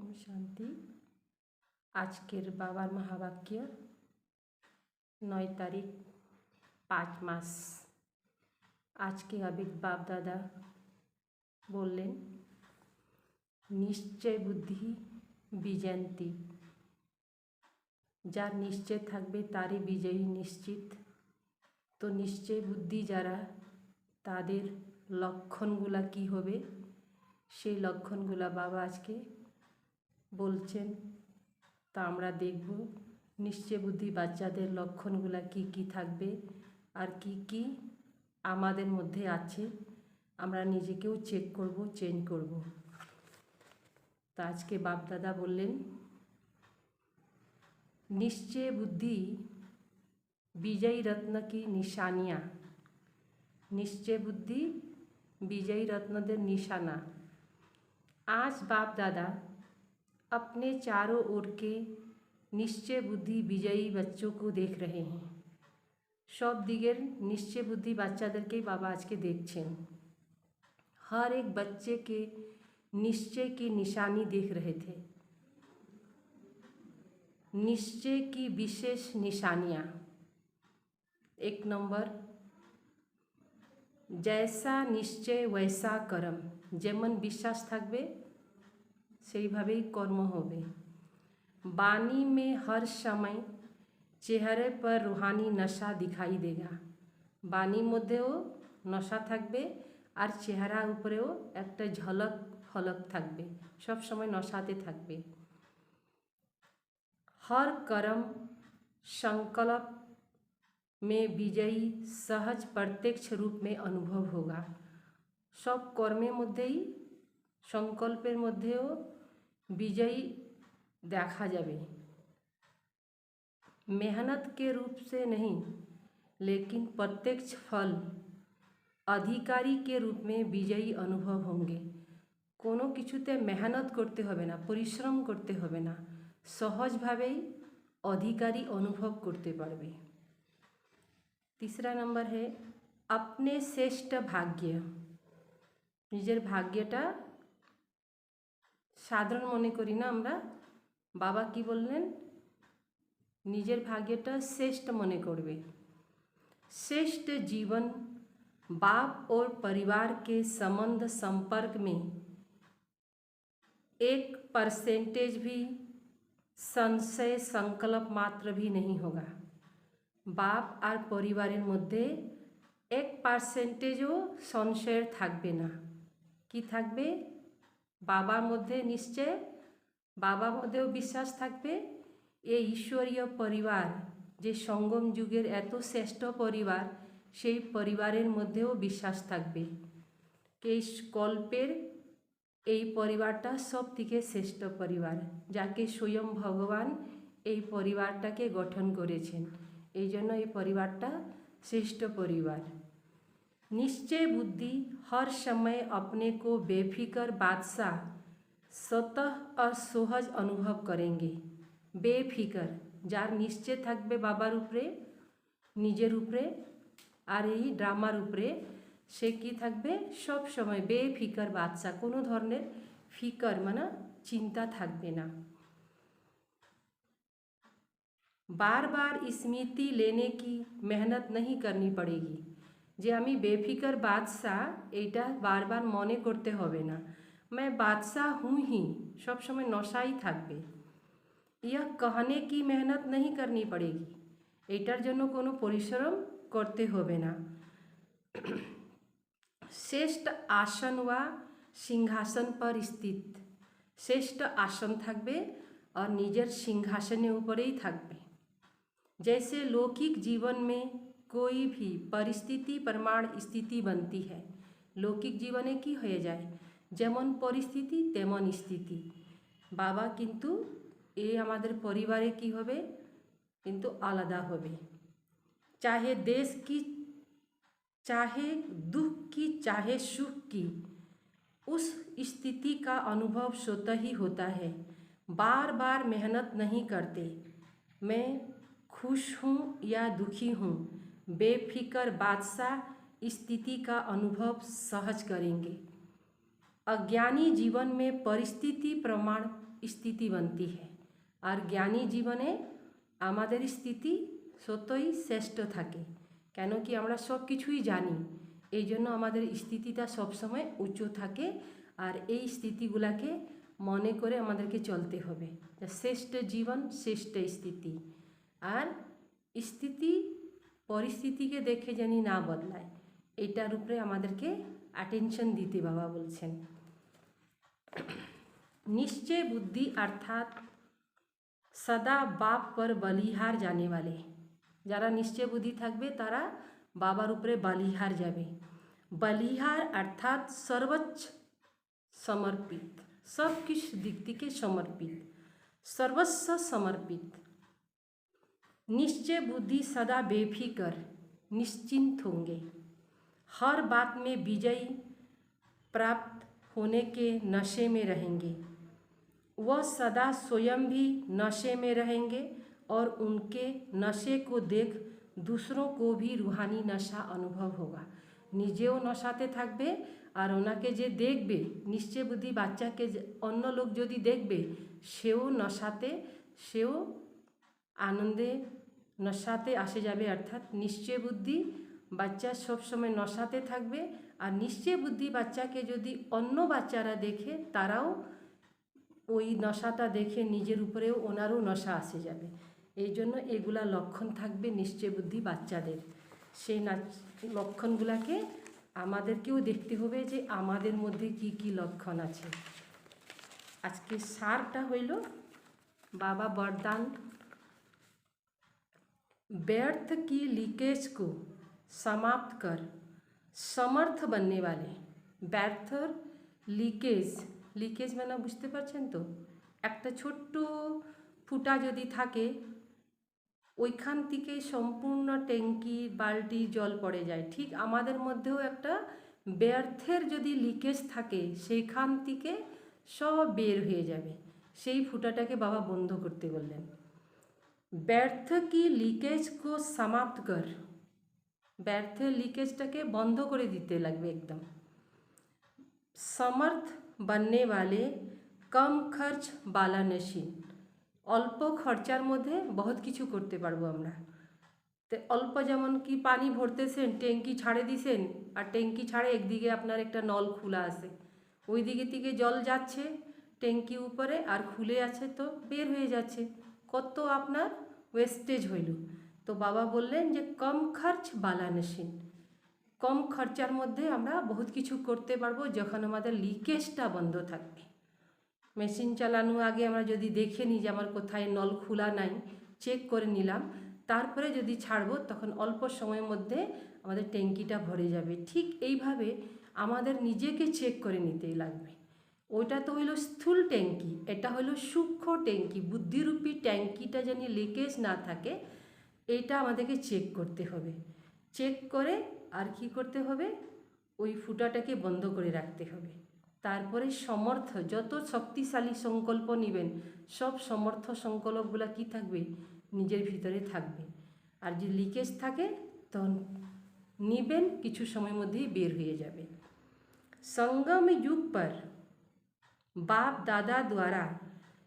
ओम शांति। আজকের বাবার মহাবাক্য 9 তারিখ 5 মাস। আজকে আবেগ বাপ দাদা বললেন নিশ্চয় বুদ্ধি বিজয়ন্তী, যার নিশ্চয় থাকবে তারই বিজয়ী নিশ্চিত। তো নিশ্চয় বুদ্ধি যারা, তাদের লক্ষণগুলা কি হবে সেই লক্ষণগুলা বাবা আজকে বলছেন, তা আমরা দেখব। নিশ্চয় বুদ্ধি বাচ্চাদের লক্ষণগুলা কি কি থাকবে আর কি কি আমাদের মধ্যে আছে, আমরা নিজেকেও চেক করব, চেঞ্জ করব। তা আজকে বাপ দাদা বললেন निश्चय बुद्धि विजयी रत्न की निशानियाँ। निश्चय बुद्धि विजयी रत्न दे निशाना। आज बाप दादा अपने चारों ओर के निश्चय बुद्धि विजयी बच्चों को देख रहे हैं। सब दिगेर निश्चय बुद्धि बाच्चादेरकेই बाबा आज के देखছেন। हर एक बच्चे के निश्चय की निशानी देख रहे थे। निश्चय की विशेष निशानियाँ। 1 नंबर, जैसा निश्चय वैसा कर्म। যেমন বিশ্বাস থাকবে সেইভাবেই কর্ম হবে। वाणी में हर समय चेहरे पर रूहानी नशा दिखाई देगा। বাণীর মধ্যেও নশা থাকবে আর চেহারার উপরেও একটা ঝলক ফলক থাকবে, সব সময় নশাতে থাকবে। हर कर्म संकल्प में विजयी सहज प्रत्यक्ष रूप में अनुभव होगा। सब कर्मेर मध्येई संकल्पेर मध्येও विजयी देखा जाবে। मेहनत के रूप से नहीं, लेकिन प्रत्यक्ष फल अधिकारी के रूप में विजयी अनुभव होंगे। कोनो किछुते मेहनत करते होबे ना, परिश्रम करते होबे ना, सहजभावेई अधिकारी अनुभव करते पारबे। तीसरा नंबर है अपने श्रेष्ठ भाग्य। निजेर भाग्यटा साधारण मने करी ना आमरा, बाबा की बोललेन निजेर भाग्यटा श्रेष्ठ मने करबे। श्रेष्ठ जीवन बाप और परिवार के संबंध संपर्क में 1% भी संशय संकल्प मात्र भी नहीं होगा। बाप और परिवारेर मध्य 1%ও संशय থাকবে না। কি থাকবে? বাবার মধ্যে নিশ্চয়, বাবার মধ্যেও বিশ্বাস থাকবে। এই ঈশ্বরীয় পরিবার যে সঙ্গম যুগের এত শ্রেষ্ঠ পরিবার, সেই পরিবারের মধ্যেও বিশ্বাস থাকবে। এই কল্পের এই পরিবারটা সব থেকে শ্রেষ্ঠ পরিবার, যাকে স্বয়ং ভগবান এই পরিবারটাকে গঠন করেছেন। এই জন্য এই পরিবারটা শ্রেষ্ঠ পরিবার। निश्चय बुद्धि हर समय अपने को बेफिक्र बादशाह स्वतः और सहज अनुभव करेंगे। बेफिक्र जार निश्चय থাকবে বাবার উপরে, নিজের উপরে আর এই ড্রামার উপরে, সে কি থাকবে সব সময় বেফিকর বাদশাহ, কোনো ধরনের ফিকর মানে চিন্তা থাকবে না। बार बार स्मृति लेने की मेहनत नहीं करनी पड़ेगी। যে আমি বেফিকর বাদশাহ, এইটা বারবার মনে করতে হবে না। मैं बादशाह हूँ ही, सब समय নশাই থাকবে। यह कहने की मेहनत नहीं करनी पड़ेगी। এটার জন্য কোনো পরিশ্রম করতে হবে না। श्रेष्ठ आसन व सिंहासन पर स्थित। श्रेष्ठ आसन থাকবে और নিজের সিংহাসনের উপরেই থাকবে। जैसे लौकिक जीवन में कोई भी परिस्थिति प्रमाण स्थिति बनती है। लौकिक जीवने की हो जाए যেমন পরিস্থিতি তেমন স্থিতি। বাবা কিন্তু এই আমাদের পরিবারে কি হবে কিন্তু আলাদা হবে। चाहे देश की, चाहे दुख की, चाहे सुख की, उस स्थिति का अनुभव स्वतः ही होता है। बार बार मेहनत नहीं करते। मैं खुश हूँ या दुखी हूँ, बेफिक्र बादशाह स्थिति का अनुभव सहज करेंगे। अज्ञानी जीवन में परिस्थिति प्रमाण স্থিতি बनती है। আর জ্ঞানী জীবনে আমাদের স্থিতি সত্যই শ্রেষ্ঠ থাকে, কেন কি আমরা সব কিছুই জানি, এই জন্য আমাদের স্থিতিটা সবসময় উঁচু থাকে। আর এই স্থিতিগুলাকে মনে করে আমাদেরকে চলতে হবে, শ্রেষ্ঠ জীবন শ্রেষ্ঠ স্থিতি। আর স্থিতি পরিস্থিতিকে দেখে জানি না বদলায়, এটার উপরে আমাদেরকে অ্যাটেনশন দিতে বাবা বলছেন। निश्चय बुद्धि अर्थात सदा बाप पर बलिहार जाने वाले, যারা নিশ্চয় বুদ্ধি থাকবে তারা বাবার উপরে বলিহার যাবে। बलिहार अर्थात सर्वोच्च समर्पित, सब कुछ दिख के समर्पित, सर्वस्व समर्पित। निश्चय बुद्धि सदा बेफिक्र निश्चिंत होंगे, हर बात में विजय प्राप्त होने के नशे में रहेंगे। वह सदा स्वयं भी नशे में रहेंगे और उनके नशे को देख दूसरों को भी रूहानी नशा अनुभव होगा। নিজেও নশাতে থাকবে আর ওনাকে যে দেখবে, নিশ্চয় বুদ্ধি বাচ্চাকে অন্য লোক যদি দেখবে সেও নশাতে, সেও আনন্দে নশাতে আসে যাবে। অর্থাৎ নিশ্চয় বুদ্ধি বাচ্চা সবসময় নশাতে থাকবে, আর নিশ্চয় বুদ্ধি বাচ্চাকে যদি অন্য বাচ্চারা দেখে তারাও ওই নশাটা দেখে নিজের উপরেও ওনারও নশা আসে যাবে। এই জন্য এগুলা লক্ষণ থাকবে নিশ্চয় বুদ্ধি বাচ্চাদের। সেই লক্ষণগুলাকে আমাদেরকেও দেখতে হবে যে আমাদের মধ্যে কি কি লক্ষণ আছে। আজকে সারটা হইল बाबा वरदान, व्यर्थ की लीकेज को समाप्त कर समर्थ बनने वाले। ব্যর্থ লিকেজ, লিকেজ মানে বুঝতে পারছেন তো, একটা ছোট্ট ফুটা যদি থাকে ওইখান থেকে সম্পূর্ণ ট্যাঙ্কি বালতি জল পড়ে যায়, ঠিক আমাদের মধ্যেও একটা ব্যর্থের যদি লিকেজ থাকে সেইখান থেকে সব বের হয়ে যাবে। সেই ফুটাটাকে বাবা বন্ধ করতে বললেন। ব্যর্থ কি লিকেজ কো সমাপ্ত কর, ব্যর্থের লিকেজটাকে বন্ধ করে দিতে লাগবে একদম। समर्थ बनने वाले कम खर्च वाला नशीन, অল্প খরচার মধ্যে বহুত কিছু করতে পারবো আমরা। তো অল্প যেমন কি পানি ভরতেছেন, ট্যাঙ্কি ছাড়ে দিছেন, আর ট্যাঙ্কি ছাড়ে একদিকে আপনার একটা নল খোলা আছে, ওই দিকে থেকে জল যাচ্ছে ট্যাঙ্কি উপরে আর খুলে আছে তো বের হয়ে যাচ্ছে, কত আপনার ওয়েস্টেজ হইল। তো বাবা বললেন যে কম খরচ বালা নশীন, কম খরচার মধ্যে আমরা বহুত কিছু করতে পারবো যখন আমাদের লিকেজটা বন্ধ থাকবে। মেশিন চালানো আগে আমরা যদি দেখে নিই যে আমার কোথায় নল খোলা নাই, চেক করে নিলাম, তারপরে যদি ছাড়বো তখন অল্প সময়ের মধ্যে আমাদের ট্যাঙ্কিটা ভরে যাবে। ঠিক এইভাবে আমাদের নিজেকে চেক করে নিতেই লাগবে। ওইটা তো হইল স্থূল ট্যাঙ্কি, এটা হলো সূক্ষ্ম ট্যাঙ্কি, বুদ্ধিরূপী ট্যাঙ্কিটা যেন লিকেজ না থাকে এইটা আমাদেরকে চেক করতে হবে। চেক করে আর কি করতে হবে, ওই ফুটাটাকে বন্ধ করে রাখতে হবে। তারপরে সমর্থ, যত শক্তিশালী সংকল্প নেবেন সব সমর্থ সংকল্পগুলো কি থাকবে, নিজের ভিতরে থাকবে। আর যদি লিকেজ থাকে তখন নেবেন, কিছু সময়ের মধ্যেই বের হয়ে যাবে। संगम युग पर बाप दादा द्वारा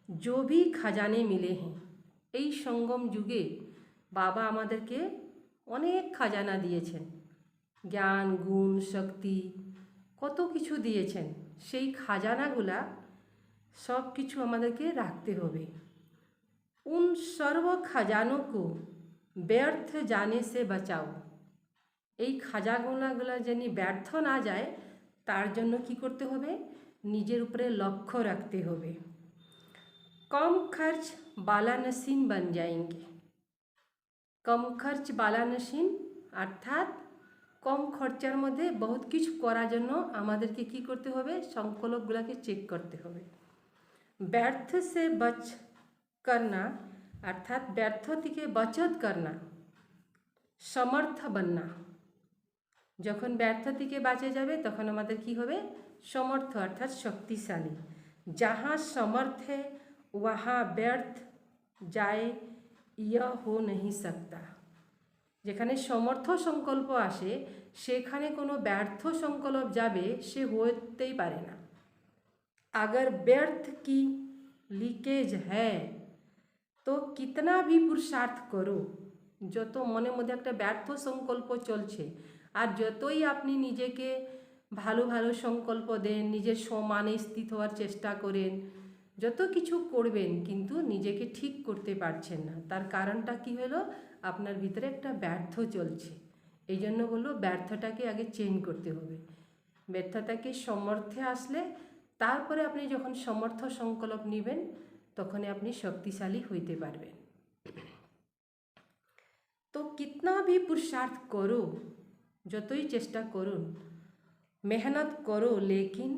जो भी खजाने मिले हैं, এই সঙ্গম যুগে বাবা আমাদেরকে অনেক খাজানা দিয়েছেন, জ্ঞান গুণ শক্তি কত কিছু দিয়েছেন। সেই খাজানাগুলা সব কিছু আমাদেরকে রাখতে হবে। उन सर्व खजानों को ব্যর্থ जाने से बचाओ, এই খাজানাগুলো যেন ব্যর্থ না যায় তার জন্য কি করতে হবে, নিজের উপরে লক্ষ্য রাখতে হবে। কম খরচ বালা নসীন বন যাएंगे, কম খরচ বালা নসীন অর্থাৎ কম খরচার মধ্যে বহুত কিছু করার জন্য আমাদেরকে কি করতে হবে, সংকল্পগুলোকে চেক করতে হবে। ব্যর্থ সে বচ করনা অর্থাৎ ব্যর্থ থেকে বচত করনা, সমর্থ বননা, যখন ব্যর্থ থেকে বাঁচে যাবে তখন আমাদের কি হবে, সমর্থ অর্থাৎ শক্তিশালী। जहाँ समर्थ है वहाँ व्यर्थ जाए यह हो नहीं सकता, যেখানে সমর্থ সংকল্প আসে সেখানে কোনো ব্যর্থ সংকল্প যাবে সে হতেই পারে না। अगर व्यर्थ की লিকেজ হ্যায়, তো কিতনা ভি পুরুষার্থ করো, যত মনের মধ্যে একটা ব্যর্থ সংকল্প চলছে, আর যতই আপনি নিজেকে ভালো ভালো সংকল্প দেন, নিজের সমানে স্থিত হওয়ার চেষ্টা করেন, যত কিছু করবেন কিন্তু নিজেকে ঠিক করতে পারছেন না। তার কারণটা কি হলো? আপনার ভিতরে একটা ব্যর্থ চলছে। এই জন্য বললো ব্যর্থটাকে আগে চেঞ্জ করতে হবে। ব্যর্থতাকে সমর্থে আসলে তারপরে আপনি যখন সমর্থ সংকল্প নেবেন তখনই আপনি শক্তিশালী হইতে পারবেন। তো কিতনা ভি পুরুষার্থ করো, যতই চেষ্টা করুন, मेहनत करो लेकिन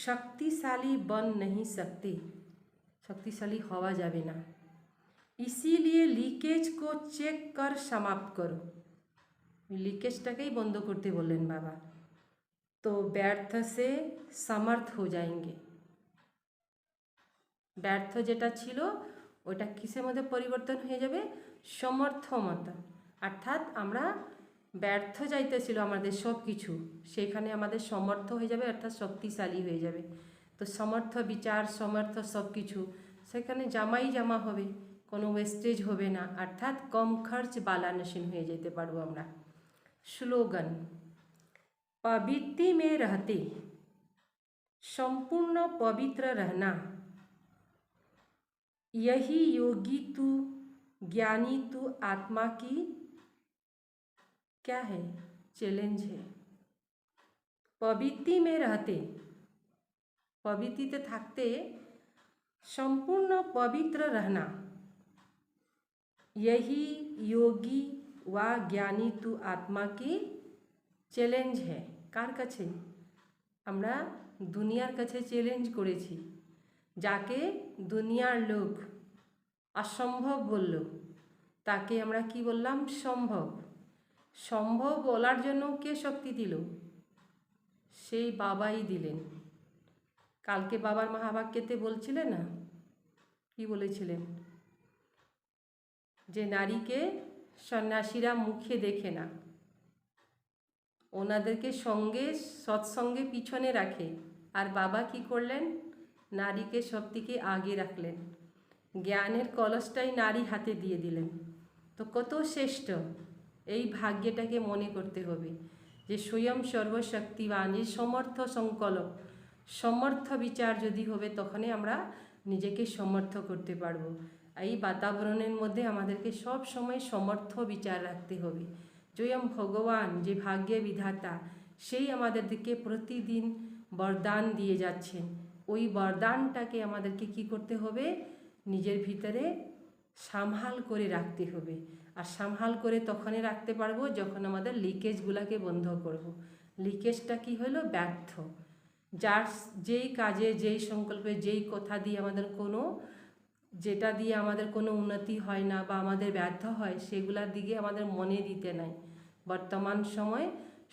शक्तिशाली बन नहीं सकते, शक्तिशाली हवा जावे ना। इसीलिए लीकेज को चेक कर समाप्त करो, लीकेजटाकेই বন্ধ করতে বললেন বাবা। तो ব্যর্থ से समर्थ हो जाएंगे, ব্যর্থ যেটা ছিল ওটা কিসের মধ্যে পরিবর্তন হয়ে যাবে? সমর্থ মতো। অর্থাৎ আমরা ব্যর্থ যাইতেছিল আমাদের সব কিছু, সেখানে আমাদের সমর্থ হয়ে যাবে, অর্থাৎ শক্তিশালী হয়ে যাবে। তো সমর্থ বিচার, সমর্থ সব কিছু সেখানে জামা হবে, কোনো ওয়েস্টেজ হবে না, অর্থাৎ কম খরচ বালা নসীন হয়ে যেতে পারবো আমরা। স্লোগান, पवित्र में रहते संपूर्ण पवित्र रहना, यही योगी तू ज्ञानी तू आत्मा की क्या है? चैलेंज है। पवित्र में रहते, पवित्रते থাকতে, संपूर्ण पवित्र रहना, यही योगी व ज्ञानी तू आत्मा की চ্যালেঞ্জ है। কার কাছে? আমরা দুনিয়ার কাছে চ্যালেঞ্জ করেছি। যাকে দুনিয়ার লোক অসম্ভব বলল তাকে আমরা কি বললাম? সম্ভব। সম্ভব বলার জন্য কে শক্তি দিল? সেই বাবাই দিলেন। কালকে বাবার মহাবাক্যতে বলছিলেন না, কি বলেছিলেন? যে নারীকে সন্ন্যাসীরা মুখে দেখে না, ওনাদেরকে সঙ্গে সৎসঙ্গে পিছনে রাখে, আর বাবা কি করলেন? নারীকে সবথেকে আগে রাখলেন, জ্ঞানের কলসটাই নারী হাতে দিয়ে দিলেন। তো কত শ্রেষ্ঠ! এই ভাগ্যটাকে মনে করতে হবে যে স্বয়ং সর্বশক্তিবান, এই সমর্থ সংকল্প, সমর্থ বিচার যদি হবে তখনই আমরা নিজেকে সমর্থ করতে পারবো। এই বাতাবরণের মধ্যে আমাদেরকে সব সময় সমর্থ বিচার রাখতে হবে। স্বয়ং ভগবান যে ভাগ্যে বিধাতা, সেই আমাদেরকে প্রতিদিন বরদান দিয়ে যাচ্ছেন। ওই বরদানটাকে আমাদেরকে কি করতে হবে? নিজের ভিতরে সামহাল করে রাখতে হবে। আর সামহাল করে তখনই রাখতে পারবো যখন আমাদের লিকেজগুলোকে বন্ধ করব। লিকেজটা কি হলো? ব্যর্থ। যার যেই কাজে, যেই সংকল্পে, যেই কথা দিয়ে আমাদের কোনো, যেটা দিয়ে আমাদের কোনো উন্নতি হয় না বা আমাদের ব্যর্থ হয়, সেগুলোর দিকে আমাদের মনে দিতে নাই। বর্তমান সময়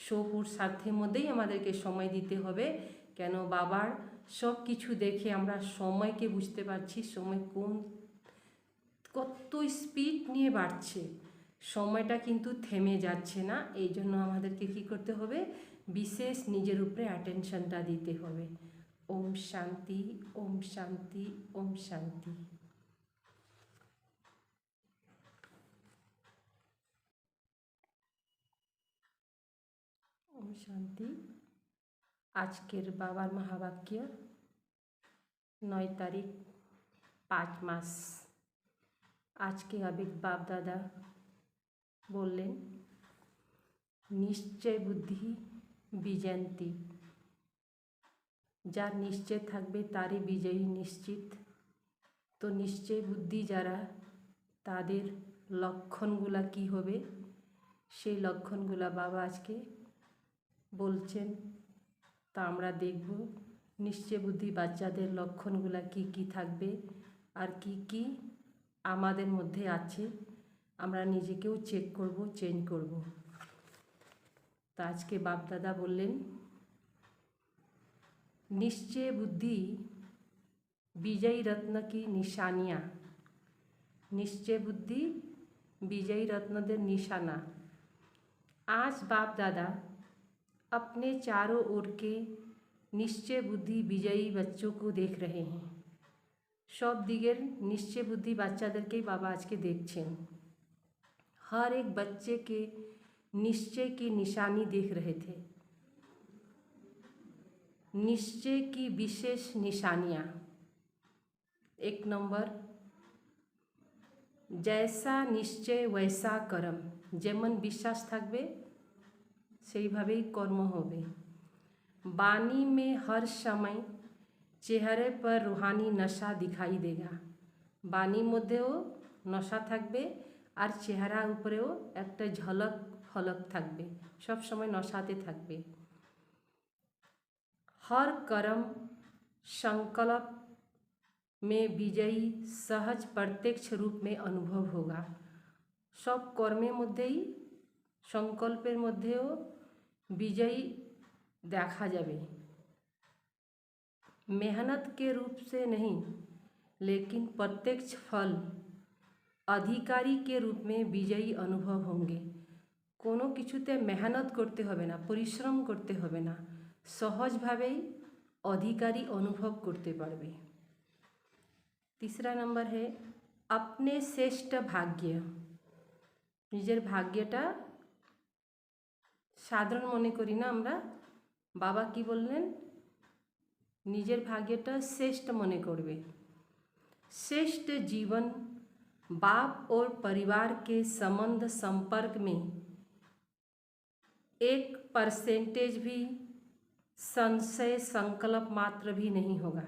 স্বপুরুষার্থের মধ্যেই আমাদেরকে সময় দিতে হবে। কেন? বাবার সব কিছু দেখে আমরা সময়কে বুঝতে পারছি, সময় কত স্পিড নিয়ে বাড়ছে, সময়টা কিন্তু থেমে যাচ্ছে না। এই জন্য আমাদেরকে কি করতে হবে? বিশেষ নিজের উপরে অ্যাটেনশনটা দিতে হবে। ওম শান্তি, ওম শান্তি, ওম শান্তি। ওম শান্তি। আজকের বাবার মহাবাক্য 9 তারিখ 5 মাস। আজকে আবেগ বাপ দাদা বললেন, নিশ্চয় বুদ্ধি বিজয়ন্তী, যার নিশ্চয় থাকবে তারই বিজয়ী নিশ্চিত। তো নিশ্চয় বুদ্ধি যারা, তাদের লক্ষণগুলা কি হবে? সেই লক্ষণগুলা বাবা আজকে বলছেন, তা আমরা দেখব। নিশ্চয় বুদ্ধি বাচ্চাদের লক্ষণগুলা কি কি থাকবে আর কি কি আমাদের মধ্যে আছে, আমরা নিজেকেও চেক করব, চেঞ্জ করব। তো আজকে বাপদাদা বললেন, निश्चय बुद्धि विजयी रत्न की निशानियाँ, निश्चय बुद्धि विजयी रत्न दे निशाना। आज बाप दादा अपने चारों ओर के निश्चय बुद्धि विजयी बच्चों को देख रहे हैं। সব দিকের নিশ্চয় বুদ্ধি বাচ্চাদেরকেই বাবা আজকে দেখছেন। हर एक बच्चे के निश्चय की निशानी देख रहे थे, निश्चय की विशेष निशानियाँ। 1 नंबर, जैसा निश्चय वैसा कर्म, যেমন বিশ্বাস থাকবে সেইভাবেই কর্ম হবে। वाणी में हर समय চেহারে पर रूहानी नशा दिखाई देगा, বাণীর মধ্যেও নশা থাকবে আর চেহারা উপরেও একটা ঝলক ফলক থাকবে, সব সময় নশাতে থাকবে। हर कर्म संकल्प में विजयी सहज प्रत्यक्ष रूप में अनुभव होगा, सब কর্মের মধ্যেই সংকল্পের মধ্যেও বিজয়ী দেখা যাবে। मेहनत के रूप से नहीं लेकिन प्रत्यक्ष फल अधिकारी के रूप में विजयी अनुभव होंगे। কোনো কিছুতে মেহনত করতে হবে না, পরিশ্রম করতে হবে না, সহজভাবেই অধিকারী অনুভব করতে পারবে। तीसरा नंबर है अपने শ্রেষ্ঠ ভাগ্য, নিজের ভাগ্যটা সাধারণ মনে করি না আমরা, বাবা কি বললেন, নিজের ভাগ্যটা শ্রেষ্ঠ মনে করবে। श्रेष्ठ जीवन बाप और परिवार के संबंध संपर्क में 1% भी संशय संकल्प मात्र भी नहीं होगा।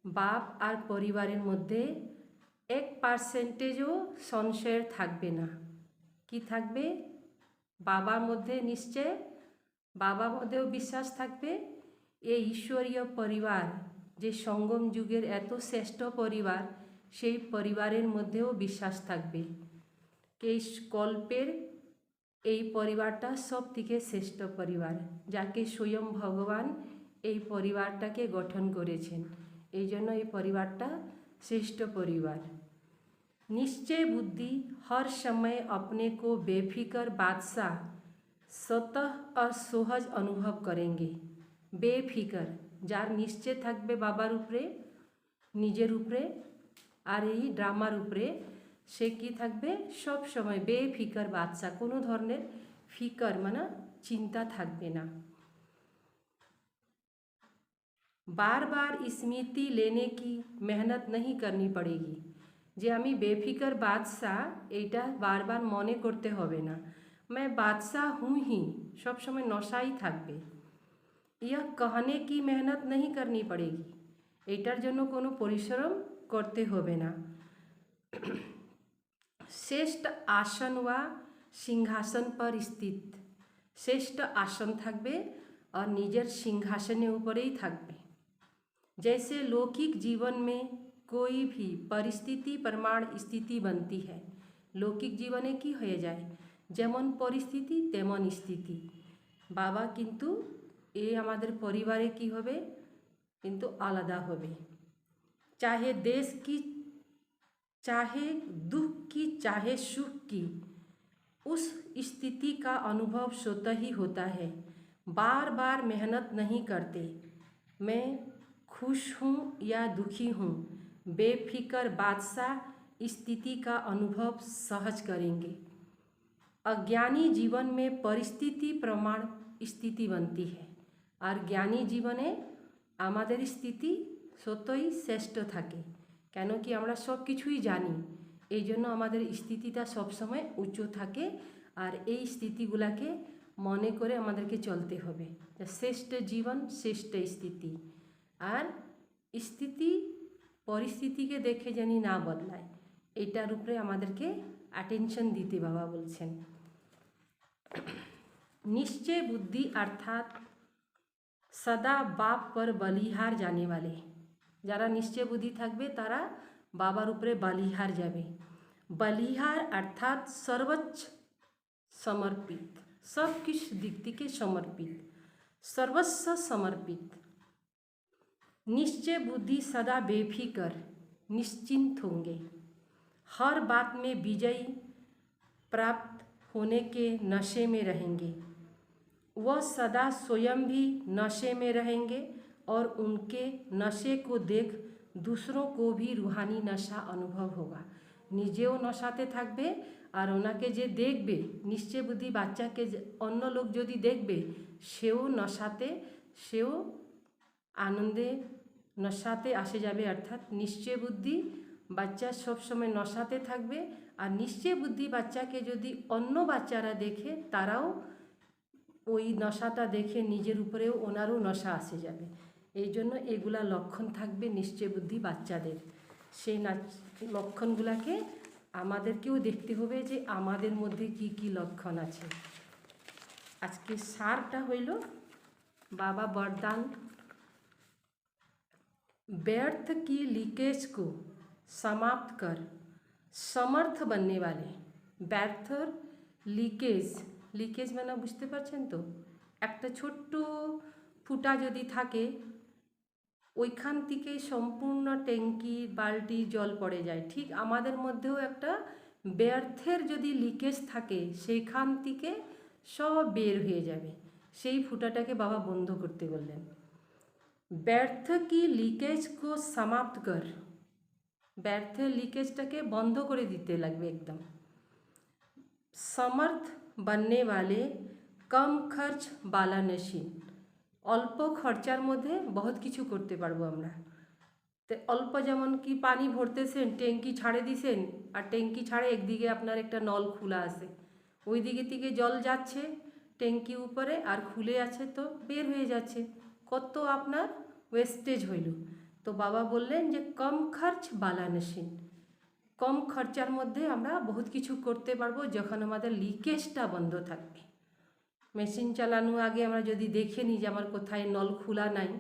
बाप और परिवारेर मध्य 1%ও संशय থাকবে না। কি থাকবে? বাবার মধ্যে নিশ্চয়, বাবার মধ্যেও বিশ্বাস থাকবে। এই ঈশ্বরীয় পরিবার যে সঙ্গম যুগের এত শ্রেষ্ঠ পরিবার, সেই পরিবারের মধ্যেও বিশ্বাস থাকবে। এই কল্পের এই পরিবারটা সব থেকে শ্রেষ্ঠ পরিবার, যাকে স্বয়ং ভগবান এই পরিবারটাকে গঠন করেছেন, এই জন্য এই পরিবারটা শ্রেষ্ঠ পরিবার। निश्चय बुद्धि हर समय अपने को बेफिक्र बादशाह स्वतः और सहज अनुभव करेंगे। बेफिक्र, যার নিশ্চয় থাকবে বাবার উপরে, নিজের উপরে আর এই ড্রামার উপরে, সে কি থাকবে সব সময় বেফিকর বাদশা, কোনো ধরনের ফিকর মানে চিন্তা থাকবে না। बार बार स्मृति लेने की मेहनत नहीं करनी पड़ेगी, যে আমি বেফিকর বাদশাহ এইটা বারবার মনে করতে হবে না, मैं बादशाह हूँ ही, सब समय নশাই থাকবে। यह कहने की मेहनत नहीं करनी पड़ेगी, এটার জন্য কোনো পরিশ্রম করতে হবে না। শ্রেষ্ঠ আসন व सिंहासन पर स्थित, শ্রেষ্ঠ আসন থাকবে और নিজের সিংহাসনের উপরেই থাকবে। जैसे लौकिक जीवन में कोई भी परिस्थिति प्रमाण स्थिति बनती है, लौकिक जीवने की হয়ে যায় যেমন পরিস্থিতি তেমন স্থিতি। বাবা কিন্তু এই আমাদের পরিবারে কি হবে কিন্তু আলাদা হবে। चाहे देश की, चाहे दुख की, चाहे सुख की, उस स्थिति का अनुभव स्वतः ही होता है। बार बार मेहनत नहीं करते, मैं खुश हूँ या दुखी हूँ, बेफिक्र बादशाह स्थिति का अनुभव सहज करेंगे। अज्ञानी जीवन में परिस्थिति प्रमाण स्थिति बनती है, और ज्ञानी जीवने আমাদের স্থিতি সত্যই শ্রেষ্ঠ থাকে, কেন কি আমরা সব কিছুই জানি, এই জন্য আমাদের স্থিতিটা সবসময় উঁচু থাকে, আর এই স্থিতিগুলাকে মনে করে আমাদেরকে চলতে হবে। শ্রেষ্ঠ জীবন শ্রেষ্ঠ স্থিতি, আর স্থিতি পরিস্থিতিকে দেখে জানি না বদলায়, এটার উপরে আমাদেরকে অ্যাটেনশন দিতে বাবা বলছেন। निश्चय बुद्धि अर्थात सदा बाप पर बलिहार जाने वाले, যারা নিশ্চয় বুদ্ধি থাকবে তারা বাবার উপরে বলিহার যাবে। बलिहार अर्थात सर्वोच्च समर्पित, सब किस दिक থেকে समर्पित, सर्वस्व समर्पित। निश्चय बुद्धि सदा बेफिक्र निश्चिंत होंगे, हर बात में विजयी प्राप्त होने के नशे में रहेंगे। वह सदा स्वयं भी नशे में रहेंगे और उनके नशे को देख दूसरों को भी रूहानी नशा अनुभव होगा। নিজেও নশাতে থাকবে আর ওনাকে যে দেখবে নিশ্চয় বুদ্ধি বাচ্চাকে অন্য লোক যদি দেখবে সেও নশাতে সেও আনন্দে নশাতে আসে যাবে। অর্থাৎ নিশ্চয় বুদ্ধি বাচ্চা সবসময় নশাতে থাকবে আর নিশ্চয় বুদ্ধি বাচ্চাকে যদি অন্য বাচ্চারা দেখে তারাও ওই নশাটা দেখে নিজের উপরেও ওনারও নশা আসে যাবে। এই জন্য এগুলা লক্ষণ থাকবে নিশ্চয় বুদ্ধি বাচ্চাদের। সেই লক্ষণগুলাকে আমাদেরকেও দেখতে হবে যে আমাদের মধ্যে কি কি লক্ষণ আছে। আজকে সারটা হইল बाबा वरदान, व्यर्थ की लीकेज को समाप्त कर समर्थ बनने वाले। ব্যর্থ লিকেজ মানে বুঝতে পারছেন তো, একটা ছোট্ট ফুটা যদি থাকে ওইখান থেকে সম্পূর্ণ ট্যাঙ্কি বালতি জল পড়ে যায়। ঠিক আমাদের মধ্যেও একটা ব্যর্থের যদি লিকেজ থাকে সেইখান থেকে সব বের হয়ে যাবে। সেই ফুটাটাকে বাবা বন্ধ করতে বললেন। ব্যর্থ কি লিকেজ কো সমাপ্ত কর, ব্যর্থের লিকেজটাকে বন্ধ করে দিতে লাগবে একদম। समर्थ बनने वाले कम खर्च वाला नशीन, অল্প খরচার মধ্যে বহুত কিছু করতে পারবো আমরা। তো অল্প যেমন কি পানি ভরতেছেন ট্যাঙ্কি ছাড়ে দিছেন আর ট্যাঙ্কি ছাড়ে একদিকে আপনার একটা নল খোলা আছে, ওই দিকে থেকে জল যাচ্ছে ট্যাঙ্কি উপরে আর খুলে আছে তো বের হয়ে যাচ্ছে, কত আপনার ওয়েস্টেজ হইল। তো বাবা বললেন যে কম খরচ বালা মেশিন, কম খরচার মধ্যে আমরা বহুত কিছু করতে পারবো যখন আমাদের লিকেজটা বন্ধ থাকবে। মেশিন চালানো আগে আমরা যদি দেখে নিই যে আমার কোথায় নল খোলা নাই,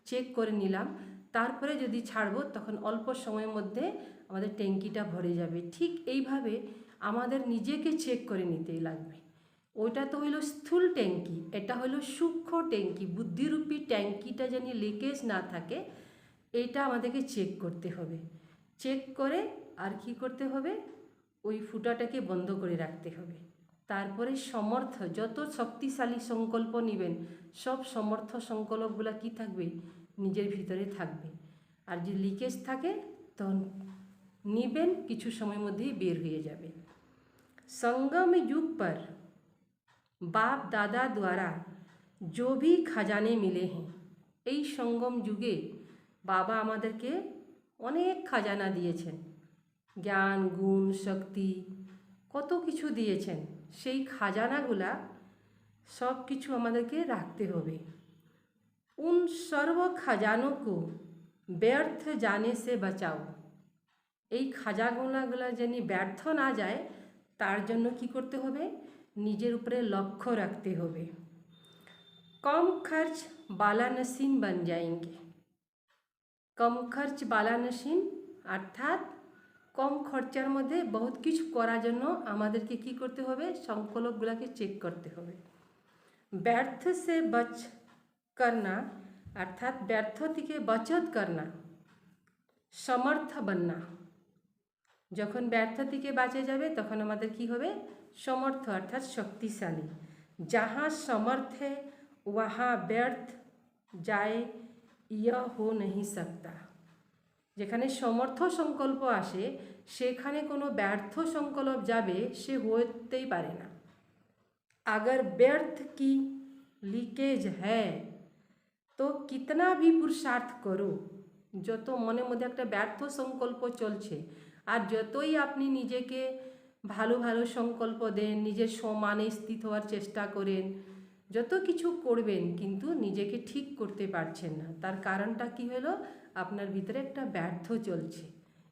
চেক করে নিলাম, তারপরে যদি ছাড়বো তখন অল্প সময়ের মধ্যে আমাদের ট্যাঙ্কিটা ভরে যাবে। ঠিক এইভাবে আমাদের নিজেকে চেক করে নিতেই লাগবে। ওইটা তো হইল স্থূল ট্যাঙ্কি, এটা হইল সূক্ষ্ম ট্যাঙ্কি, বুদ্ধিরূপী ট্যাঙ্কিটা যেন লিকেজ না থাকে এটা আমাদেরকে চেক করতে হবে। চেক করে আর কি করতে হবে, ওই ফুটাটাকে বন্ধ করে রাখতে হবে। তারপরে সমর্থ, যত শক্তিশালী সংকল্প নেবেন সব সমর্থ সংকল্পগুলো কি থাকবে নিজের ভিতরে থাকবে। আর যে লিকেজ থাকে তখন নেবেন কিছু সময়ের মধ্যেই বের হয়ে যাবে। संगम युग पर बाप दादा द्वारा जो भी खजाने मिले हैं, এই সঙ্গম যুগে বাবা আমাদেরকে অনেক খাজানা দিয়েছেন, জ্ঞান গুণ শক্তি কত কিছু দিয়েছেন। সেই খাজানাগুলা সব কিছু আমাদেরকে রাখতে হবে। उन सर्व खजानों को ব্যর্থ जाने से बचाओ, এই খাজানাগুলা যেন ব্যর্থ না যায় তার জন্য কি করতে হবে, নিজের উপরে লক্ষ্য রাখতে হবে। কম খরচ বালা নসিন বন যায়েঙ্গে, কম খরচ বালা নসিন অর্থাৎ কম খরচার মধ্যে বহুত কিছু করার জন্য আমাদেরকে কি করতে হবে, সংকল্পগুলোকে চেক করতে হবে। ব্যর্থ সে বচ করনা অর্থাৎ ব্যর্থ থেকে বচত করনা, সমর্থ বন্না, যখন ব্যর্থ থেকে বাঁচে যাবে তখন আমাদের কি হবে, সমর্থ অর্থাৎ শক্তিশালী। যাহা সমর্থ है वहाँ ব্যর্থ যায় ইয়া হো नहीं सकता, যেখানে সমর্থ সংকল্প আসে সেখানে কোনো ব্যর্থ সংকল্প যাবে সে হতেই পারে না। अगर व्यर्थ की लीकेज है तो कितना भी पुरुषार्थ करो, যত মনের মধ্যে একটা ব্যর্থ সংকল্প চলছে আর যতই আপনি নিজেকে ভালো ভালো সংকল্প দেন, নিজের সমানে স্থিত হওয়ার চেষ্টা করেন, যত কিছু করবেন কিন্তু নিজেকে ঠিক করতে পারছেন না, তার কারণটা কি হলো, আপনার ভিতরে একটা ব্যর্থ চলছে।